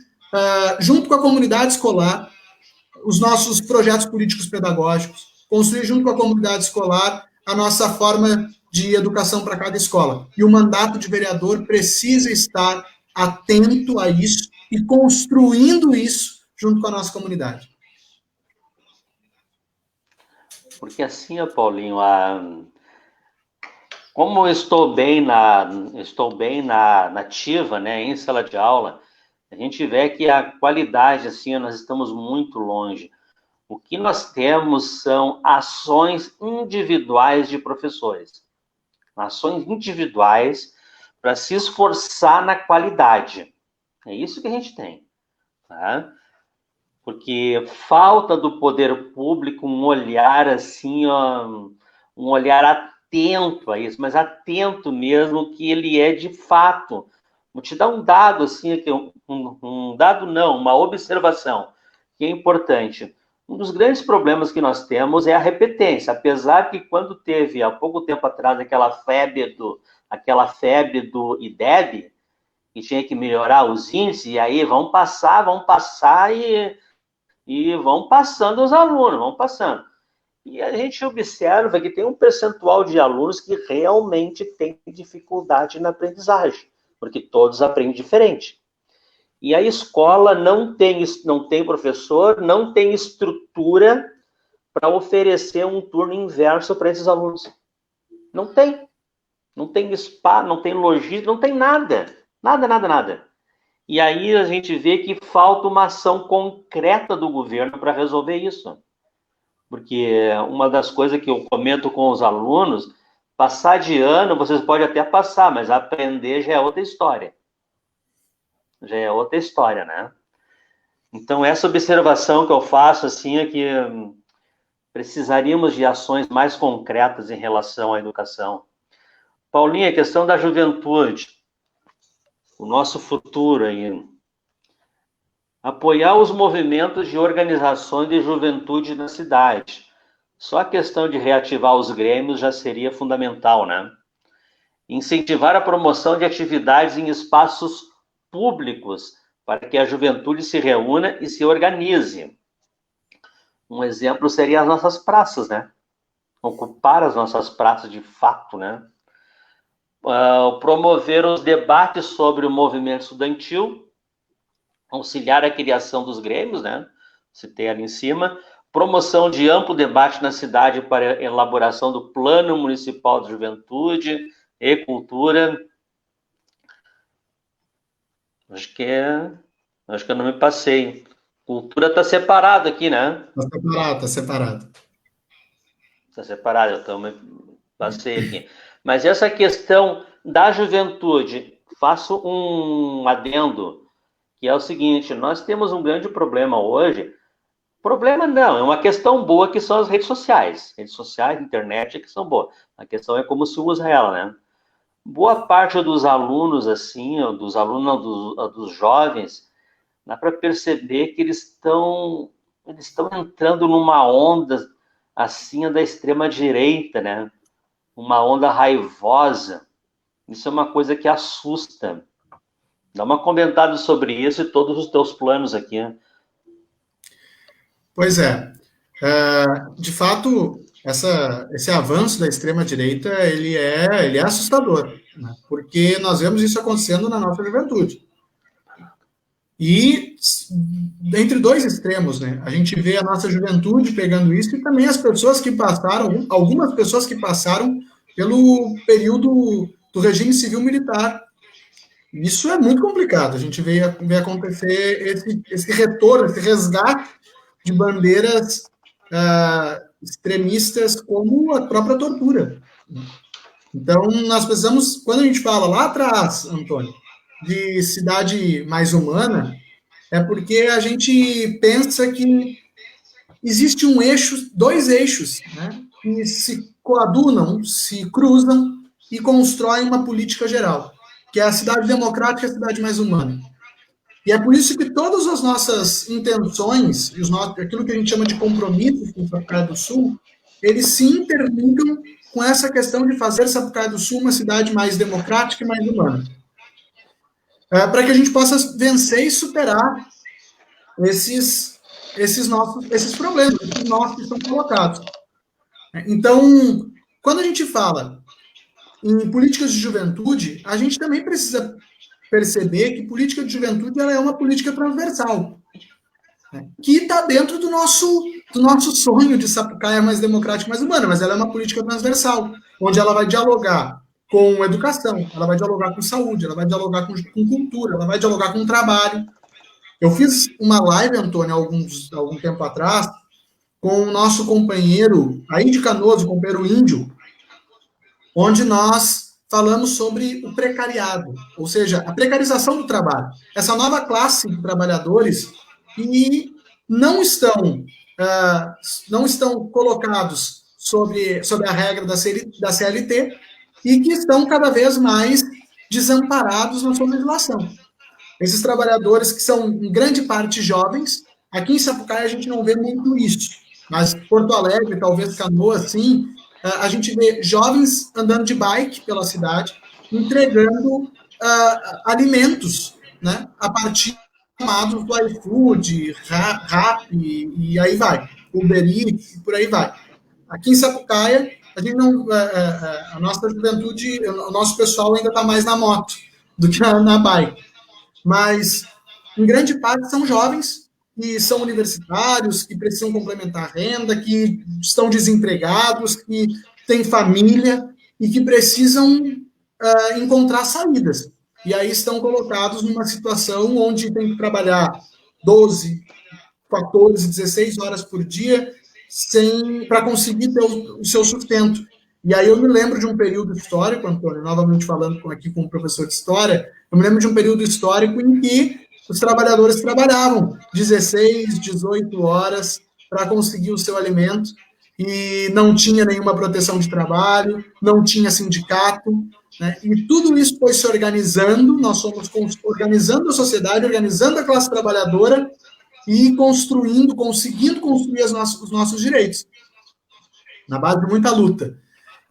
junto com a comunidade escolar, os nossos projetos políticos pedagógicos, construir junto com a comunidade escolar a nossa forma de educação para cada escola. E o mandato de vereador precisa estar atento a isso e construindo isso junto com a nossa comunidade. Porque assim, Paulinho, como eu estou bem na ativa, né, em sala de aula, a gente vê que a qualidade, assim, nós estamos muito longe. O que nós temos são ações individuais de professores. Ações individuais para se esforçar na qualidade. É isso que a gente tem. Tá? Porque falta do poder público um olhar assim, um olhar atento a isso, mas atento mesmo que ele é de fato. Vou te dar um dado assim, uma observação que é importante. Um dos grandes problemas que nós temos é a repetência, apesar que quando teve, há pouco tempo atrás, aquela febre do IDEB, que tinha que melhorar os índices, e aí vão passar e vão passando os alunos, vão passando. E a gente observa que tem um percentual de alunos que realmente tem dificuldade na aprendizagem, porque todos aprendem diferente. E a escola não tem professor, não tem estrutura para oferecer um turno inverso para esses alunos. Não tem. Não tem espaço, não tem logística, não tem nada. Nada. E aí a gente vê que falta uma ação concreta do governo para resolver isso. Porque uma das coisas que eu comento com os alunos, passar de ano, vocês podem até passar, mas aprender já é outra história. Né? Então, essa observação que eu faço, assim, é que precisaríamos de ações mais concretas em relação à educação. Paulinha, a questão da juventude, o nosso futuro aí. Apoiar os movimentos de organizações de juventude na cidade. Só a questão de reativar os grêmios já seria fundamental, né? Incentivar a promoção de atividades em espaços públicos para que a juventude se reúna e se organize. Um exemplo seria as nossas praças, né? Ocupar as nossas praças de fato, né? Promover os debates sobre o movimento estudantil, auxiliar a criação dos grêmios, né? Citei ali em cima. Promoção de amplo debate na cidade para a elaboração do Plano Municipal de Juventude e Cultura. Acho que eu não me passei. Cultura está separado aqui, né? Está separado. Está separado, então me passei aqui. Mas essa questão da juventude, faço um adendo, que é o seguinte, nós temos um grande problema hoje. Problema não, é uma questão boa que são as redes sociais. Redes sociais, internet, que são boas. A questão é como se usa ela, né? Boa parte dos alunos, assim, dos jovens, dá para perceber que eles estão entrando numa onda, assim, da extrema-direita, né? Uma onda raivosa. Isso é uma coisa que assusta. Dá uma comentada sobre isso e todos os teus planos aqui, né? Pois é. De fato, esse avanço da extrema-direita, ele é assustador, né? Porque nós vemos isso acontecendo na nossa juventude. E entre dois extremos, né? A gente vê a nossa juventude pegando isso e também as pessoas que passaram, algumas pessoas que passaram pelo período do regime civil-militar. Isso é muito complicado. A gente vê acontecer esse retorno, esse resgate de bandeiras extremistas como a própria tortura. Então, nós precisamos, quando a gente fala lá atrás, Antônio, de cidade mais humana, é porque a gente pensa que existe dois eixos, né, que se coadunam, se cruzam e constroem uma política geral, que é a cidade democrática e a cidade mais humana. E é por isso que todas as nossas intenções, aquilo que a gente chama de compromissos com Sapucaia do Sul, eles se interligam com essa questão de fazer Sapucaia do Sul uma cidade mais democrática e mais humana. Para que a gente possa vencer e superar esses problemas, esses nós que estão colocados. Então, quando a gente fala em políticas de juventude, a gente também precisa perceber que política de juventude ela é uma política transversal, né, que está dentro do nosso sonho de Sapucaia mais democrática, mais humana, mas ela é uma política transversal, onde ela vai dialogar com educação, ela vai dialogar com saúde, ela vai dialogar com cultura, ela vai dialogar com trabalho. Eu fiz uma live, Antônio, algum tempo atrás, com o nosso companheiro, aí de Canoas, o companheiro Índio, onde nós falamos sobre o precariado, ou seja, a precarização do trabalho. Essa nova classe de trabalhadores que não estão colocados sob a regra da CLT e que estão cada vez mais desamparados na sua legislação. Esses trabalhadores que são, em grande parte, jovens, Aqui em Sapucaia a gente não vê muito isso, mas Porto Alegre, talvez Canoas, sim, a gente vê jovens andando de bike pela cidade, entregando alimentos, né, a partir chamados do iFood, Rap, e aí vai, Uber Eats, e por aí vai. Aqui em Sapucaia, a gente não, a nossa juventude, o nosso pessoal ainda está mais na moto do que na bike. Mas, em grande parte, são jovens que são universitários, que precisam complementar a renda, que estão desempregados, que têm família e que precisam encontrar saídas. E aí estão colocados numa situação onde tem que trabalhar 12, 14, 16 horas por dia para conseguir ter o seu sustento. E aí eu me lembro de um período histórico, Antônio, novamente falando aqui com o professor de História, eu me lembro de um período histórico em que os trabalhadores trabalhavam 16, 18 horas para conseguir o seu alimento e não tinha nenhuma proteção de trabalho, não tinha sindicato, né? E tudo isso foi se organizando, nós fomos organizando a sociedade, organizando a classe trabalhadora e conseguindo construir os nossos direitos, na base de muita luta.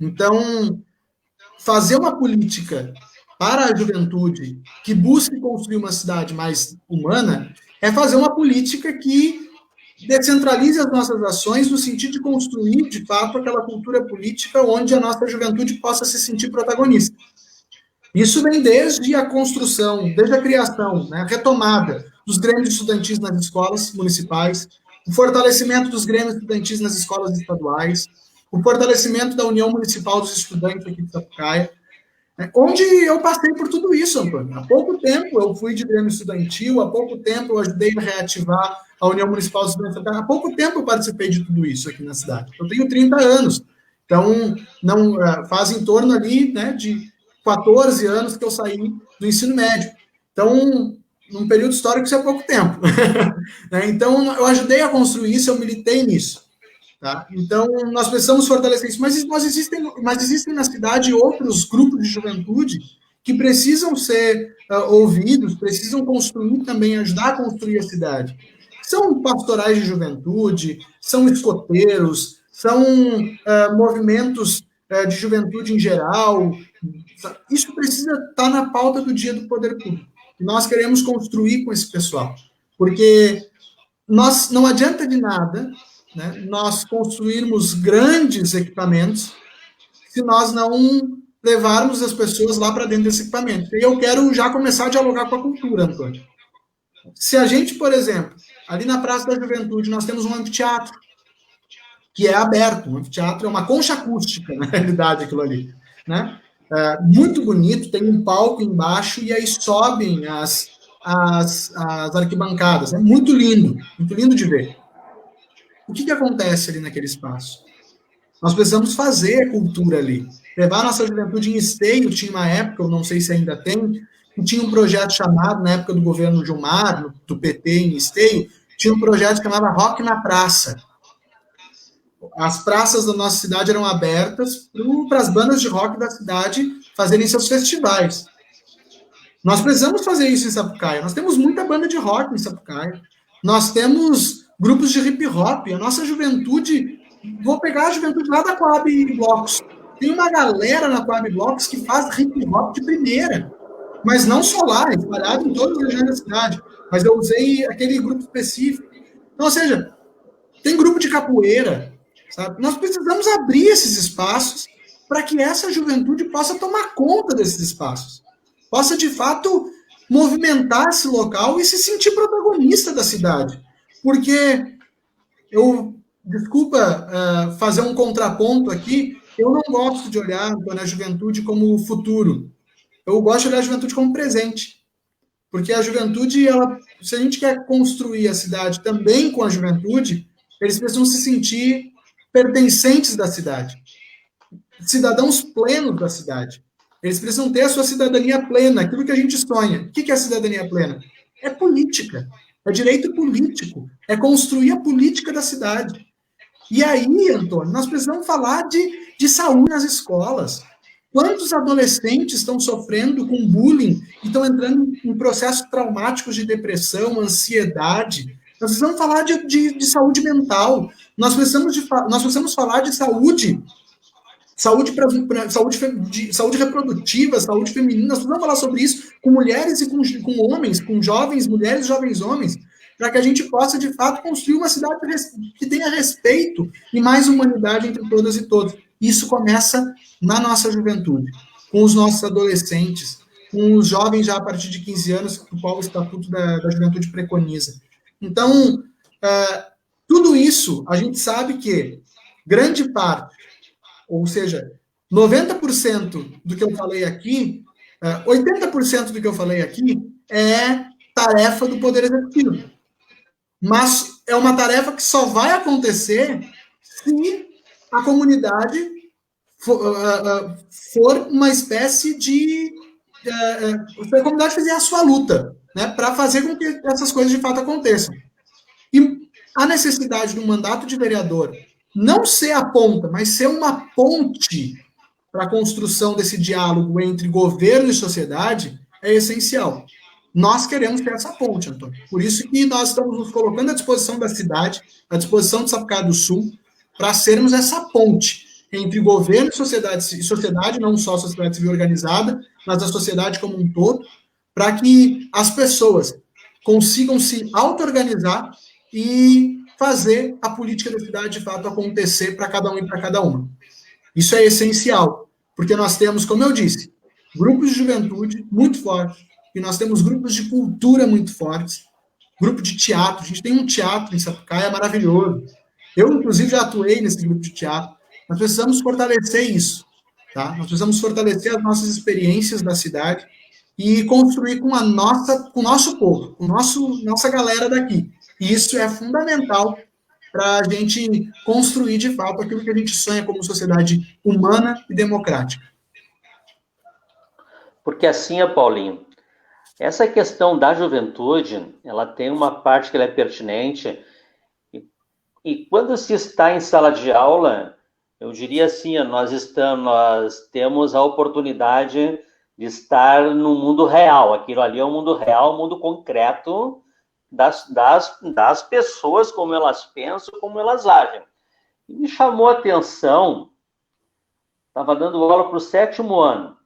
Então, fazer uma política para a juventude que busque construir uma cidade mais humana é fazer uma política que descentralize as nossas ações no sentido de construir, de fato, aquela cultura política onde a nossa juventude possa se sentir protagonista. Isso vem desde a construção, desde a criação, né, a retomada dos grêmios estudantis nas escolas municipais, o fortalecimento dos grêmios estudantis nas escolas estaduais, o fortalecimento da União Municipal dos Estudantes aqui de Sapucaia, onde eu passei por tudo isso, Antônio. Há pouco tempo eu fui de grêmio estudantil, há pouco tempo eu ajudei a reativar a União Municipal dos Estudantes de Sapucaia, há pouco tempo eu participei de tudo isso aqui na cidade. Eu tenho 30 anos, então não faz em torno ali, né, de 14 anos que eu saí do ensino médio. Então, num período histórico, isso é pouco tempo. Então, eu ajudei a construir isso, eu militei nisso. Tá? Então, nós precisamos fortalecer isso. Mas existem na cidade outros grupos de juventude que precisam ser ouvidos, precisam construir também, ajudar a construir a cidade. São pastorais de juventude, são escoteiros, são movimentos de juventude em geral. Isso precisa estar na pauta do dia do poder público. E nós queremos construir com esse pessoal. Porque não adianta de nada, né, nós construirmos grandes equipamentos se nós não levarmos as pessoas lá para dentro desse equipamento. E eu quero já começar a dialogar com a cultura, Antônio. Se a gente, por exemplo, ali na Praça da Juventude, nós temos um anfiteatro, que é aberto. Um anfiteatro é uma concha acústica, na realidade, aquilo ali, né? Muito bonito, tem um palco embaixo e aí sobem as arquibancadas. É muito lindo de ver. O que acontece ali naquele espaço? Nós precisamos fazer cultura ali. Levar a nossa juventude em Esteio, tinha uma época, eu não sei se ainda tem, que tinha um projeto chamado, na época do governo Gilmar, do PT em Esteio, tinha um projeto que chamava Rock na Praça. As praças da nossa cidade eram abertas para as bandas de rock da cidade fazerem seus festivais. Nós precisamos fazer isso em Sapucaia. Nós temos muita banda de rock em Sapucaia. Nós temos grupos de hip hop. A nossa juventude, vou pegar a juventude lá da Coab Blocos. Tem uma galera na Coab Blocos que faz hip hop de primeira, mas não só lá, espalhado em todas as regiões da cidade. Mas eu usei aquele grupo específico. Então, ou seja, tem grupo de capoeira, sabe? Nós precisamos abrir esses espaços para que essa juventude possa tomar conta desses espaços, possa, de fato, movimentar esse local e se sentir protagonista da cidade. Porque desculpa fazer um contraponto aqui, eu não gosto de olhar a juventude como futuro. Eu gosto de olhar a juventude como presente. Porque a juventude, se a gente quer construir a cidade também com a juventude, eles precisam se sentir pertencentes da cidade, cidadãos plenos da cidade. Eles precisam ter a sua cidadania plena, aquilo que a gente sonha. O que é a cidadania plena? É política, é direito político, é construir a política da cidade. E aí, Antônio, nós precisamos falar de saúde nas escolas. Quantos adolescentes estão sofrendo com bullying e estão entrando em processos traumáticos de depressão, ansiedade, Nós precisamos falar de saúde mental. Nós precisamos falar de saúde saúde reprodutiva, saúde feminina. Nós precisamos falar sobre isso com mulheres e com homens, com jovens mulheres e jovens homens, para que a gente possa, de fato, construir uma cidade que tenha respeito e mais humanidade entre todas e todos. Isso começa na nossa juventude, com os nossos adolescentes, com os jovens já a partir de 15 anos, o qual o Estatuto da Juventude preconiza. Então, tudo isso, a gente sabe que grande parte, ou seja, 90% do que eu falei aqui, 80% do que eu falei aqui é tarefa do Poder Executivo. Mas é uma tarefa que só vai acontecer se a comunidade for uma espécie de... se a comunidade fizer a sua luta, né, para fazer com que essas coisas de fato aconteçam. E a necessidade do mandato de vereador não ser a ponta, mas ser uma ponte para a construção desse diálogo entre governo e sociedade é essencial. Nós queremos ter essa ponte, Antônio. Por isso que nós estamos nos colocando à disposição da cidade, à disposição de Sapucaia do Sul, para sermos essa ponte entre governo e sociedade, não só a sociedade civil organizada, mas a sociedade como um todo, para que as pessoas consigam se auto-organizar e fazer a política da cidade, de fato, acontecer para cada um e para cada uma. Isso é essencial, porque nós temos, como eu disse, grupos de juventude muito fortes, e nós temos grupos de cultura muito fortes, grupo de teatro, a gente tem um teatro em Sapucaia maravilhoso. Eu, inclusive, já atuei nesse grupo de teatro. Nós precisamos fortalecer isso, tá? Nós precisamos fortalecer as nossas experiências da cidade e construir com o nosso povo, com nossa galera daqui. E isso é fundamental para a gente construir, de fato, aquilo que a gente sonha como sociedade humana e democrática. Porque assim, Paulinho, essa questão da juventude, ela tem uma parte que ela é pertinente, e quando se está em sala de aula, eu diria assim, nós temos a oportunidade de estar no mundo real. Aquilo ali é o mundo real, o mundo concreto das pessoas, como elas pensam, como elas agem. E me chamou a atenção, estava dando aula para o 7º ano.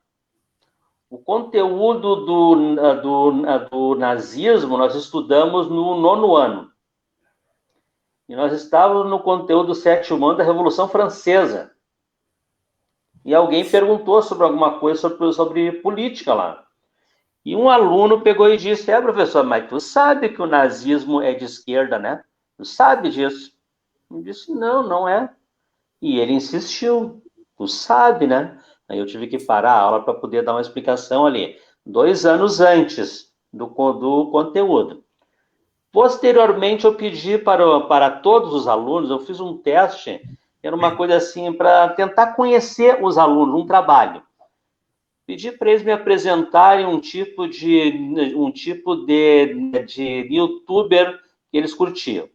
O conteúdo do nazismo nós estudamos no 9º ano. E nós estávamos no conteúdo do 7º ano da Revolução Francesa. E alguém perguntou sobre alguma coisa sobre política lá. E um aluno pegou e disse, professor, mas tu sabe que o nazismo é de esquerda, né? Tu sabe disso? Eu disse, não é. E ele insistiu, tu sabe, né? Aí eu tive que parar a aula para poder dar uma explicação ali. 2 anos antes do conteúdo. Posteriormente, eu pedi para todos os alunos, eu fiz um teste, era uma coisa assim, para tentar conhecer os alunos, um trabalho. Pedi para eles me apresentarem um tipo de youtuber que eles curtiam.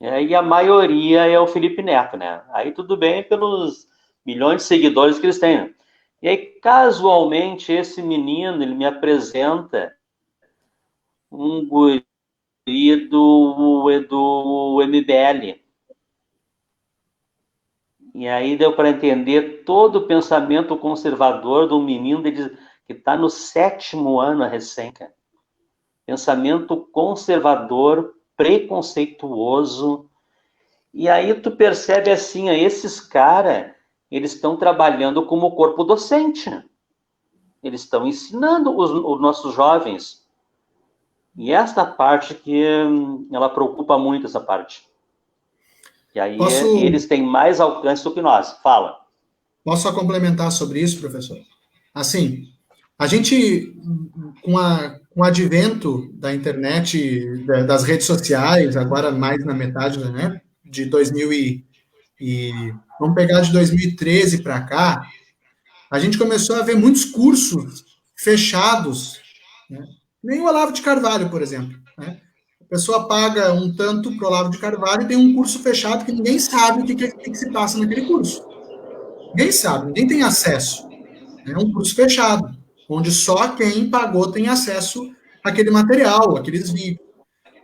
E a maioria é o Felipe Neto, né? Aí tudo bem pelos milhões de seguidores que eles têm. Né? E aí, casualmente, esse menino, ele me apresenta um guri do MBL. E aí deu para entender todo o pensamento conservador de um menino que está no 7º ano recém, cara. Pensamento conservador, preconceituoso. E aí tu percebe assim, esses caras, eles estão trabalhando como corpo docente. Eles estão ensinando os nossos jovens. E esta parte que ela preocupa muito, essa parte. E aí eles têm mais alcance do que nós. Fala. Posso só complementar sobre isso, professor? Assim, a gente, com o advento da internet, das redes sociais, agora mais na metade, né, de 2000 vamos pegar de 2013 para cá, a gente começou a ver muitos cursos fechados, né? Nem o Olavo de Carvalho, por exemplo, né? A pessoa paga um tanto para o Olavo de Carvalho e tem um curso fechado que ninguém sabe o que se passa naquele curso. Ninguém sabe, ninguém tem acesso. É um curso fechado, onde só quem pagou tem acesso àquele material, àqueles vídeos.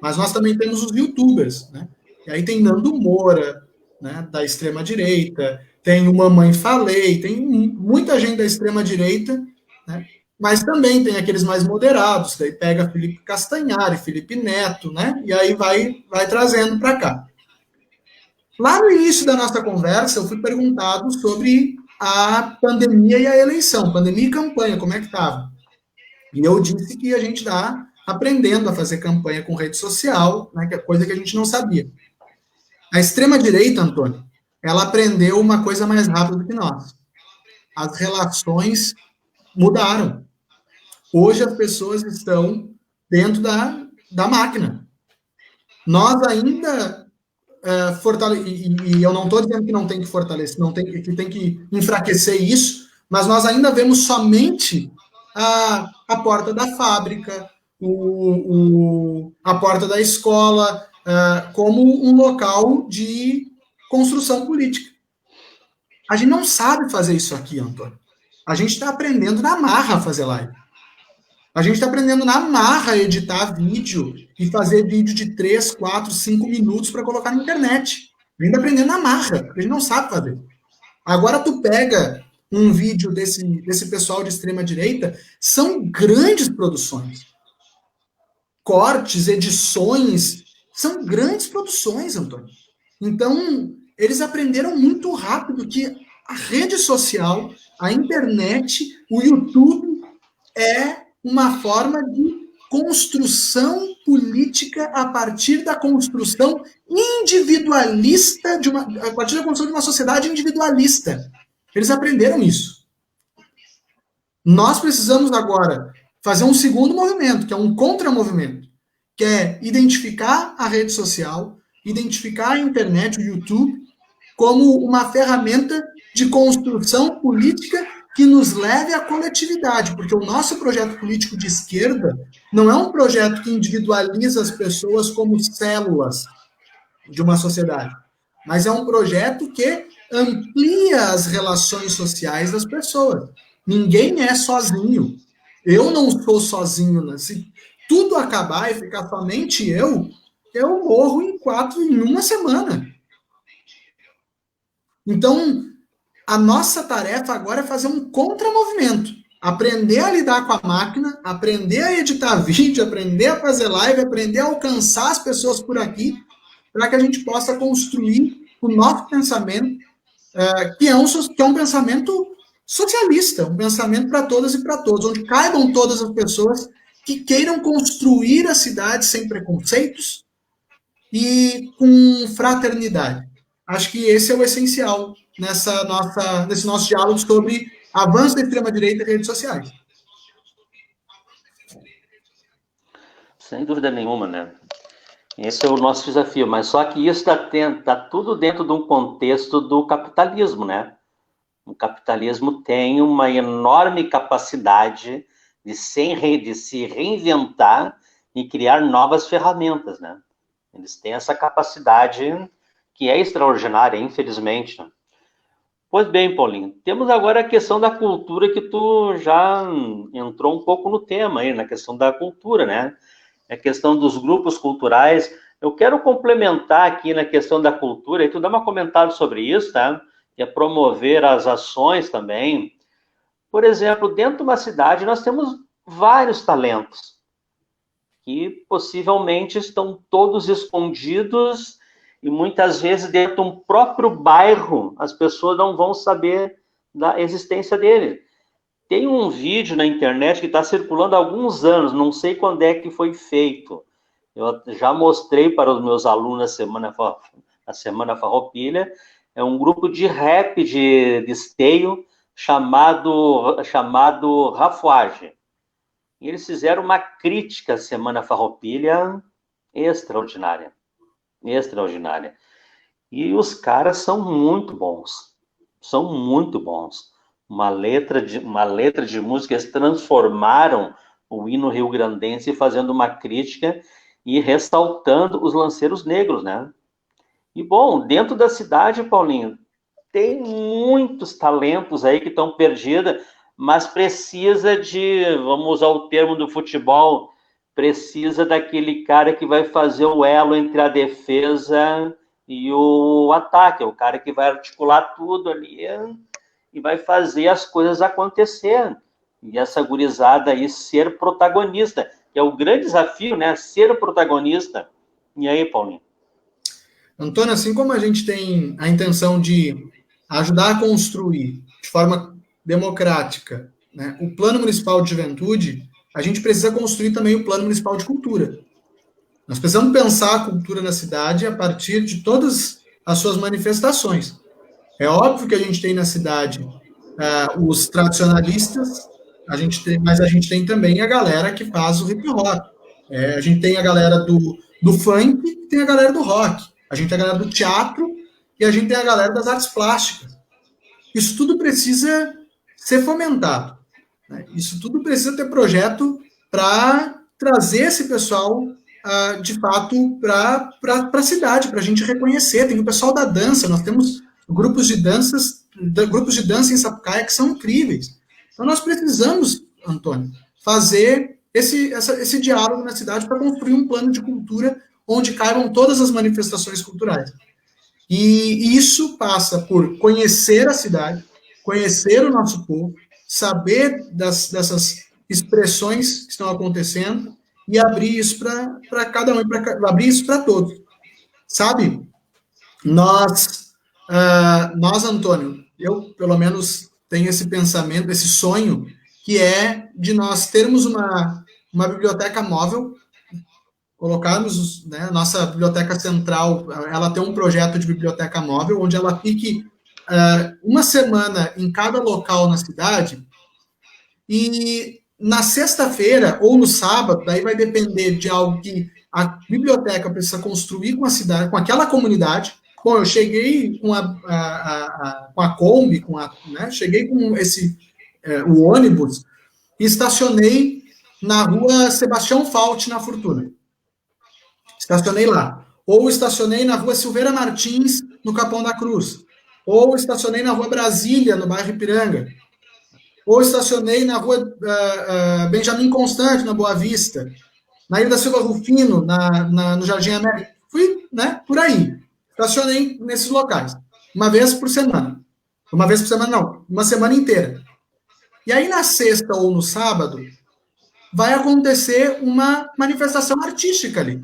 Mas nós também temos os youtubers, né? E aí tem Nando Moura, né, da extrema-direita, tem o Mamãe Falei, tem muita gente da extrema-direita, né? Mas também tem aqueles mais moderados, daí pega Felipe Castanhari, Felipe Neto, né? E aí vai trazendo para cá. Lá no início da nossa conversa, eu fui perguntado sobre a pandemia e a eleição, pandemia e campanha, como é que estava? E eu disse que a gente está aprendendo a fazer campanha com rede social, né, que é coisa que a gente não sabia. A extrema-direita, Antônio, ela aprendeu uma coisa mais rápido do que nós. As relações mudaram. Hoje as pessoas estão dentro da máquina. Nós ainda e eu não estou dizendo que não tem que fortalecer, que tem que enfraquecer isso, mas nós ainda vemos somente a porta da fábrica, a porta da escola, como um local de construção política. A gente não sabe fazer isso aqui, Antônio. A gente está aprendendo na marra a fazer live. A gente está aprendendo na marra a editar vídeo e fazer vídeo de 3, 4, 5 minutos para colocar na internet. A gente está aprendendo na marra, porque a gente não sabe fazer. Agora tu pega um vídeo desse pessoal de extrema-direita, são grandes produções. Cortes, edições, são grandes produções, Antônio. Então, eles aprenderam muito rápido que a rede social, a internet, o YouTube é uma forma de construção política a partir da construção individualista, a partir da construção de uma sociedade individualista. Eles aprenderam isso. Nós precisamos agora fazer um segundo movimento, que é um contramovimento, que é identificar a rede social, identificar a internet, o YouTube, como uma ferramenta de construção política que nos leve à coletividade, porque o nosso projeto político de esquerda não é um projeto que individualiza as pessoas como células de uma sociedade, mas é um projeto que amplia as relações sociais das pessoas. Ninguém é sozinho. Eu não sou sozinho. Se tudo acabar e ficar somente eu morro em uma semana. Então, a nossa tarefa agora é fazer um contramovimento. Aprender a lidar com a máquina, aprender a editar vídeo, aprender a fazer live, aprender a alcançar as pessoas por aqui, para que a gente possa construir o nosso pensamento, que é um pensamento socialista, um pensamento para todas e para todos, onde caibam todas as pessoas que queiram construir a cidade sem preconceitos e com fraternidade. Acho que esse é o essencial nesse nosso diálogo sobre avanço da extrema-direita e redes sociais. Sem dúvida nenhuma, né? Esse é o nosso desafio, mas só que isso está tudo dentro de um contexto do capitalismo, né? O capitalismo tem uma enorme capacidade de se reinventar e criar novas ferramentas, né? Eles têm essa capacidade que é extraordinária, infelizmente. Né? Pois bem, Paulinho, temos agora a questão da cultura, que tu já entrou um pouco no tema aí, na questão da cultura, né? A questão dos grupos culturais. Eu quero complementar aqui na questão da cultura, e tu dá uma comentário sobre isso, tá? Que é promover as ações também. Por exemplo, dentro de uma cidade, nós temos vários talentos que possivelmente estão todos escondidos e muitas vezes dentro de um próprio bairro as pessoas não vão saber da existência dele. Tem um vídeo na internet que está circulando há alguns anos, não sei quando é que foi feito. Eu já mostrei para os meus alunos na Semana Farroupilha. É um grupo de rap de Esteio chamado Rafuage. E eles fizeram uma crítica à Semana Farroupilha extraordinária. Extraordinária. E os caras são muito bons. São muito bons. Uma letra de música, eles transformaram o hino rio-grandense fazendo uma crítica e ressaltando os lanceiros negros, né? E, bom, dentro da cidade, Paulinho, tem muitos talentos aí que estão perdidos, mas precisa de, vamos usar o termo do futebol, precisa daquele cara que vai fazer o elo entre a defesa e o ataque, é o cara que vai articular tudo ali e vai fazer as coisas acontecer. E essa gurizada aí ser protagonista, que é o grande desafio, né? Ser protagonista. E aí, Paulinho? Antônio, assim como a gente tem a intenção de ajudar a construir de forma democrática, né, o Plano Municipal de Juventude, a gente precisa construir também o Plano Municipal de Cultura. Nós precisamos pensar a cultura na cidade a partir de todas as suas manifestações. É óbvio que a gente tem na cidade os tradicionalistas, mas a gente tem também a galera que faz o hip hop. A gente tem a galera do funk e tem a galera do rock. A gente tem a galera do teatro e a gente tem a galera das artes plásticas. Isso tudo precisa ser fomentado. Né? Isso tudo precisa ter projeto para trazer esse pessoal, de fato, para a cidade, para a gente reconhecer. Tem o pessoal da dança, nós temos grupos de dança em Sapucaia que são incríveis. Então nós precisamos, Antônio, fazer esse diálogo na cidade para construir um plano de cultura onde caibam todas as manifestações culturais. E isso passa por conhecer a cidade, conhecer o nosso povo, saber dessas expressões que estão acontecendo e abrir isso para cada um, abrir isso para todos. Sabe? Nós, Antônio, eu pelo menos tenho esse pensamento, esse sonho, que é de nós termos uma biblioteca móvel, colocarmos, né, nossa biblioteca central, ela tem um projeto de biblioteca móvel, onde ela fique uma semana em cada local na cidade, e na sexta-feira ou no sábado, daí vai depender de algo que a biblioteca precisa construir com a cidade, com aquela comunidade. Bom, eu cheguei com a Kombi, né, cheguei com o ônibus e estacionei na rua Sebastião Fault, na Fortuna. Estacionei lá. Ou estacionei na rua Silveira Martins, no Capão da Cruz. Ou estacionei na rua Brasília, no bairro Ipiranga. Ou estacionei na rua Benjamin Constant, na Boa Vista. Na Ilha da Silva Rufino, no Jardim América. Fui, né, por aí. Estacionei nesses locais. Uma vez por semana. Uma vez por semana, não. Uma semana inteira. E aí, na sexta ou no sábado, vai acontecer uma manifestação artística ali.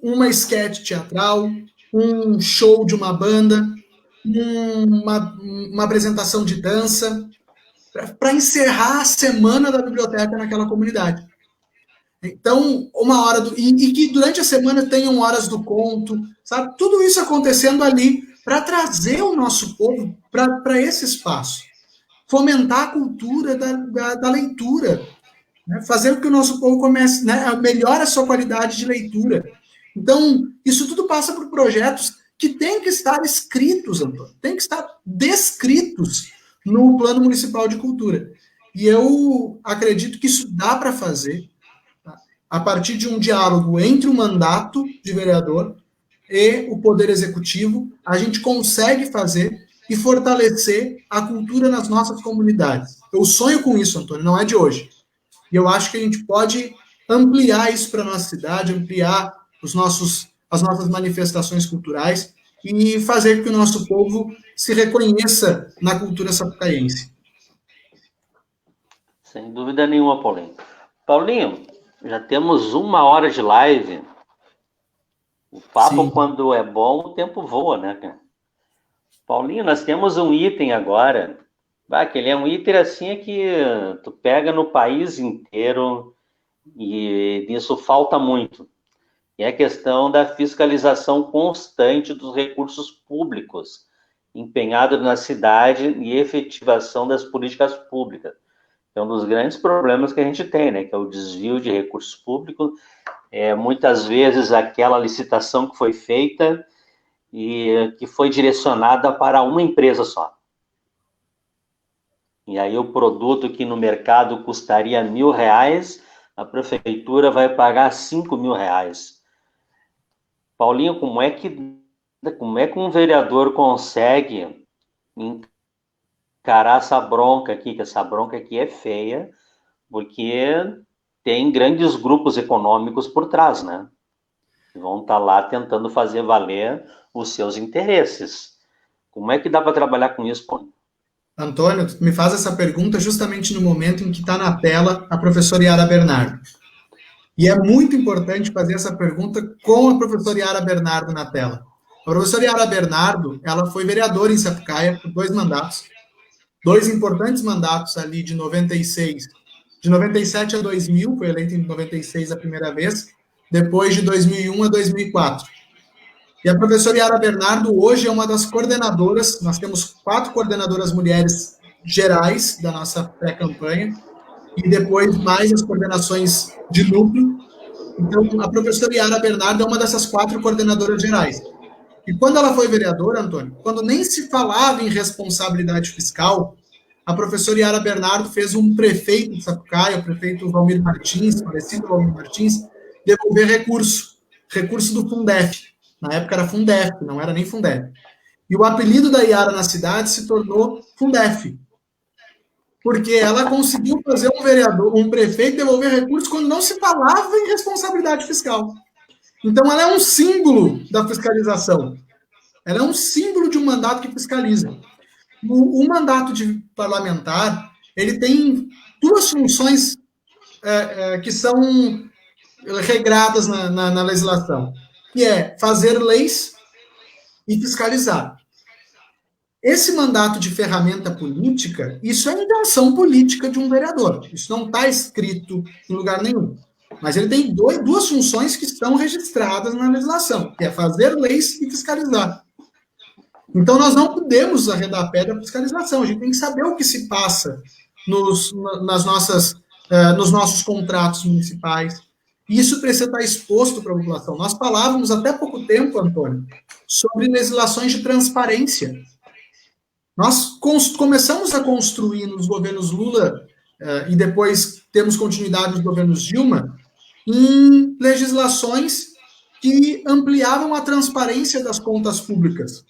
Uma esquete teatral, um show de uma banda, uma apresentação de dança, para encerrar a semana da biblioteca naquela comunidade. Então, uma hora e que durante a semana tenham horas do conto, sabe? Tudo isso acontecendo ali para trazer o nosso povo para esse espaço, fomentar a cultura da leitura, né? Fazer com que o nosso povo comece, né, melhore a sua qualidade de leitura. Então, isso tudo passa por projetos que têm que estar escritos, Antônio, têm que estar descritos no Plano Municipal de Cultura. E eu acredito que isso dá para fazer, tá, a partir de um diálogo entre o mandato de vereador e o Poder Executivo. A gente consegue fazer e fortalecer a cultura nas nossas comunidades. Eu sonho com isso, Antônio, não é de hoje. E eu acho que a gente pode ampliar isso para a nossa cidade, ampliar as nossas manifestações culturais e fazer com que o nosso povo se reconheça na cultura sapucaiense. Sem dúvida nenhuma, Paulinho. Paulinho, já temos 1 hora de live. O papo, sim, quando é bom, o tempo voa, né, cara? Paulinho, nós temos um item agora, que ele é um item assim que tu pega no país inteiro e isso falta muito. E é a questão da fiscalização constante dos recursos públicos empenhados na cidade e efetivação das políticas públicas. É um dos grandes problemas que a gente tem, né? Que é o desvio de recursos públicos. Muitas vezes aquela licitação que foi feita e que foi direcionada para uma empresa só. E aí o produto que no mercado custaria R$1.000, a prefeitura vai pagar R$5.000. Paulinho, como é que um vereador consegue encarar essa bronca aqui, que essa bronca aqui é feia, porque tem grandes grupos econômicos por trás, né? Que vão estar lá tentando fazer valer os seus interesses. Como é que dá para trabalhar com isso, Paulo? Antônio, tu me faz essa pergunta justamente no momento em que está na tela a professora Yara Bernardo. E é muito importante fazer essa pergunta com a professora Yara Bernardo na tela. A professora Yara Bernardo, ela foi vereadora em Sapucaia por 2 mandatos, 2 importantes mandatos ali de 96, de 97 a 2000, foi eleita em 96 a primeira vez, depois de 2001 a 2004. E a professora Yara Bernardo hoje é uma das coordenadoras, nós temos 4 coordenadoras mulheres gerais da nossa pré-campanha, e depois mais as coordenações de núcleo. Então, a professora Yara Bernardo é uma dessas 4 coordenadoras gerais. E quando ela foi vereadora, Antônio, quando nem se falava em responsabilidade fiscal, a professora Yara Bernardo fez um prefeito de Sapucaia, o prefeito Valmir Martins, falecido Valmir Martins, devolver recurso do Fundef. Na época era Fundef, não era nem Fundef. E o apelido da Yara na cidade se tornou Fundef, porque ela conseguiu fazer um prefeito devolver recursos quando não se falava em responsabilidade fiscal. Então, ela é um símbolo da fiscalização. Ela é um símbolo de um mandato que fiscaliza. O mandato de parlamentar, ele tem 2 funções que são regradas na legislação, que é fazer leis e fiscalizar. Esse mandato de ferramenta política, isso é invenção política de um vereador. Isso não está escrito em lugar nenhum. Mas ele tem 2 funções que estão registradas na legislação, que é fazer leis e fiscalizar. Então, nós não podemos arredar a pé da fiscalização. A gente tem que saber o que se passa nos nossos contratos municipais. E isso precisa estar exposto para a população. Nós falávamos até pouco tempo, Antônio, sobre legislações de transparência. Nós começamos a construir nos governos Lula e depois temos continuidade nos governos Dilma em legislações que ampliavam a transparência das contas públicas.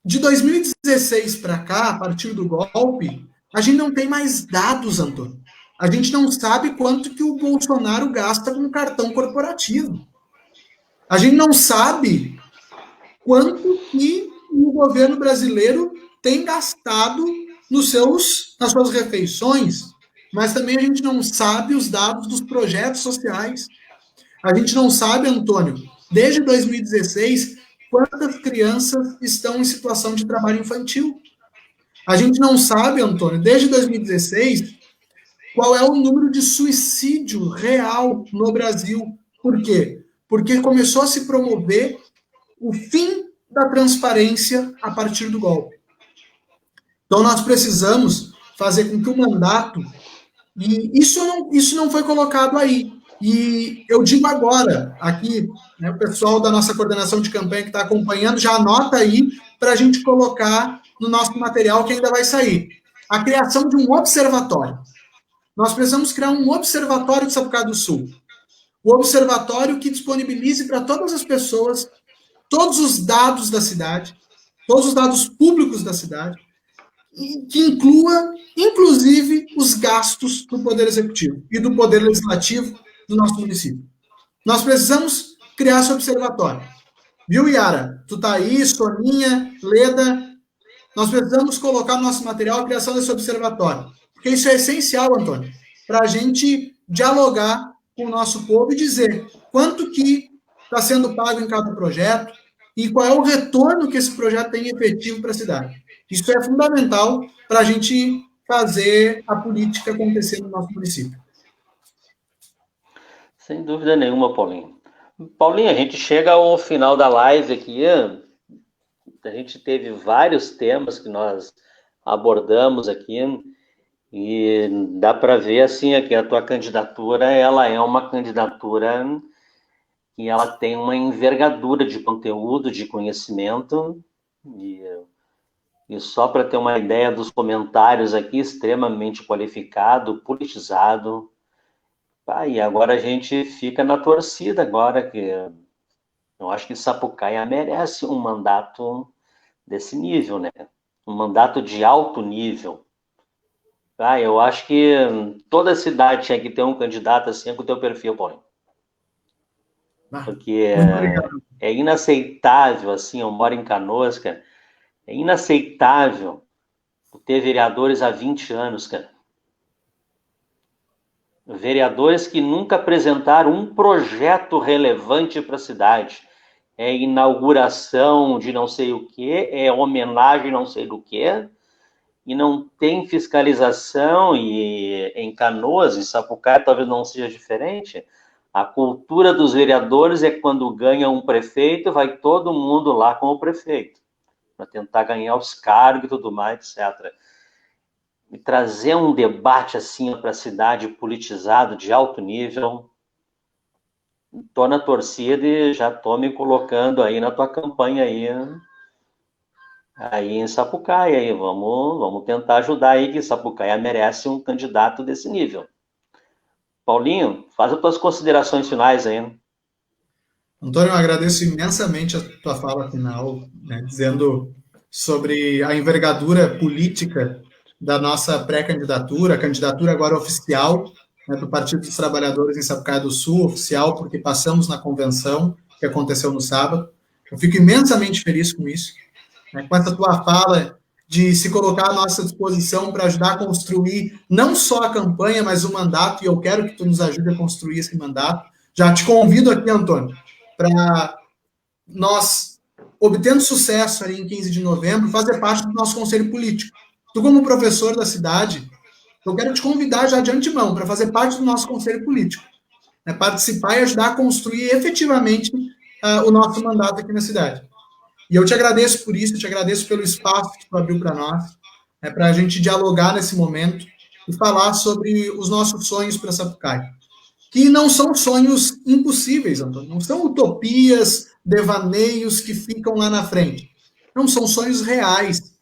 De 2016 para cá, a partir do golpe, a gente não tem mais dados, Antônio. A gente não sabe quanto que o Bolsonaro gasta com cartão corporativo. A gente não sabe quanto que o governo brasileiro tem gastado nas suas refeições, mas também a gente não sabe os dados dos projetos sociais. A gente não sabe, Antônio, desde 2016, quantas crianças estão em situação de trabalho infantil. A gente não sabe, Antônio, desde 2016, qual é o número de suicídio real no Brasil. Por quê? Porque começou a se promover o fim da transparência a partir do golpe. Então, nós precisamos fazer com que o mandato... E isso não foi colocado aí. E eu digo agora, aqui, né, o pessoal da nossa coordenação de campanha que está acompanhando, já anota aí para a gente colocar no nosso material que ainda vai sair. A criação de um observatório. Nós precisamos criar um observatório de Sapucaia do Sul. O observatório que disponibilize para todas as pessoas todos os dados da cidade, todos os dados públicos da cidade, e que inclua, inclusive, os gastos do Poder Executivo e do Poder Legislativo do nosso município. Nós precisamos criar esse observatório. Viu, Yara? Tu tá aí, Soninha, Leda. Nós precisamos colocar no nosso material a criação desse observatório. Porque isso é essencial, Antônio, para a gente dialogar com o nosso povo e dizer quanto que está sendo pago em cada projeto e qual é o retorno que esse projeto tem efetivo para a cidade. Isso é fundamental para a gente fazer a política acontecer no nosso município. Sem dúvida nenhuma, Paulinho. Paulinho, a gente chega ao final da live aqui. A gente teve vários temas que nós abordamos aqui e dá para ver assim que a tua candidatura ela é uma candidatura que ela tem uma envergadura de conteúdo, de conhecimento e só para ter uma ideia dos comentários aqui, extremamente qualificado, politizado. E agora a gente fica na torcida agora, que eu acho que Sapucaia merece um mandato desse nível, né? Um mandato de alto nível. Eu acho que toda cidade tinha que ter um candidato assim com o teu perfil, Paulinho. Ah, Porque muito obrigado. é inaceitável, assim, eu moro em Canoas, cara, é inaceitável ter vereadores há 20 anos, cara. Vereadores que nunca apresentaram um projeto relevante para a cidade. É inauguração de não sei o quê, é homenagem não sei do quê, e não tem fiscalização, e em Canoas, em Sapucaí, talvez não seja diferente. A cultura dos vereadores é quando ganha um prefeito, vai todo mundo lá com o prefeito, para tentar ganhar os cargos e tudo mais, etc. E trazer um debate assim para a cidade politizado, de alto nível, tô na torcida e já tô me colocando aí na tua campanha aí em Sapucaí, aí vamos tentar ajudar aí, que Sapucaí merece um candidato desse nível. Paulinho, faz as tuas considerações finais aí, né? Antônio, eu agradeço imensamente a tua fala final, né, dizendo sobre a envergadura política da nossa pré-candidatura, a candidatura agora oficial, né, do Partido dos Trabalhadores em Sapucaí do Sul, oficial, porque passamos na convenção que aconteceu no sábado. Eu fico imensamente feliz com isso, né, com essa tua fala de se colocar à nossa disposição para ajudar a construir não só a campanha, mas o mandato, e eu quero que tu nos ajude a construir esse mandato. Já te convido aqui, Antônio, para nós, obtendo sucesso ali em 15 de novembro, fazer parte do nosso conselho político. Tu, como professor da cidade, eu quero te convidar já de antemão para fazer parte do nosso conselho político, né, participar e ajudar a construir efetivamente o nosso mandato aqui na cidade. E eu te agradeço por isso, te agradeço pelo espaço que tu abriu para nós, né, para a gente dialogar nesse momento e falar sobre os nossos sonhos para Sapucaí, que não são sonhos impossíveis, Antônio, não são utopias, devaneios que ficam lá na frente. Não, são sonhos reais.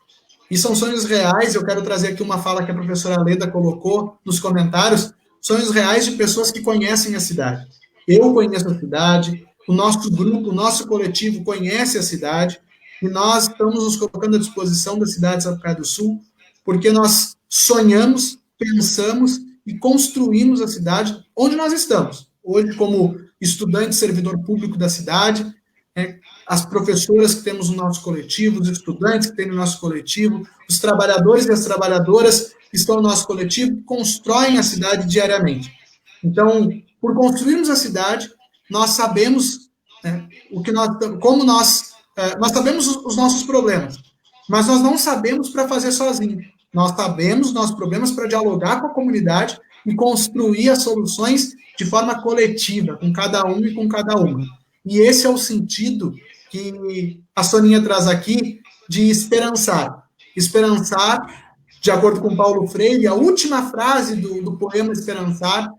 E são sonhos reais, eu quero trazer aqui uma fala que a professora Leda colocou nos comentários, sonhos reais de pessoas que conhecem a cidade. Eu conheço a cidade, o nosso grupo, o nosso coletivo conhece a cidade, e nós estamos nos colocando à disposição da cidade de Sapucaí do Sul, porque nós sonhamos, pensamos e construímos a cidade onde nós estamos. Hoje, como estudante, servidor público da cidade, né, as professoras que temos no nosso coletivo, os estudantes que tem no nosso coletivo, os trabalhadores e as trabalhadoras que estão no nosso coletivo, constroem a cidade diariamente. Então, por construirmos a cidade, nós sabemos, né, como nós sabemos os nossos problemas, mas nós não sabemos para fazer sozinho. Nós sabemos os nossos problemas para dialogar com a comunidade e construir as soluções de forma coletiva, com cada um e com cada uma. E esse é o sentido que a Soninha traz aqui de esperançar. Esperançar, de acordo com Paulo Freire, a última frase do poema Esperançar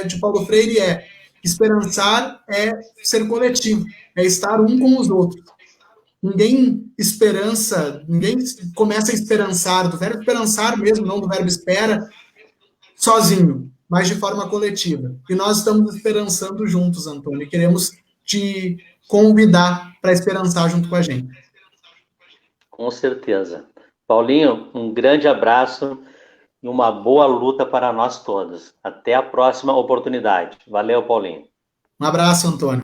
de Paulo Freire é: esperançar é ser coletivo, é estar um com os outros. Ninguém começa a esperançar, do verbo esperançar mesmo, não do verbo espera, sozinho, mas de forma coletiva. E nós estamos esperançando juntos, Antônio, e queremos te convidar para esperançar junto com a gente. Com certeza. Paulinho, um grande abraço e uma boa luta para nós todos. Até a próxima oportunidade. Valeu, Paulinho. Um abraço, Antônio.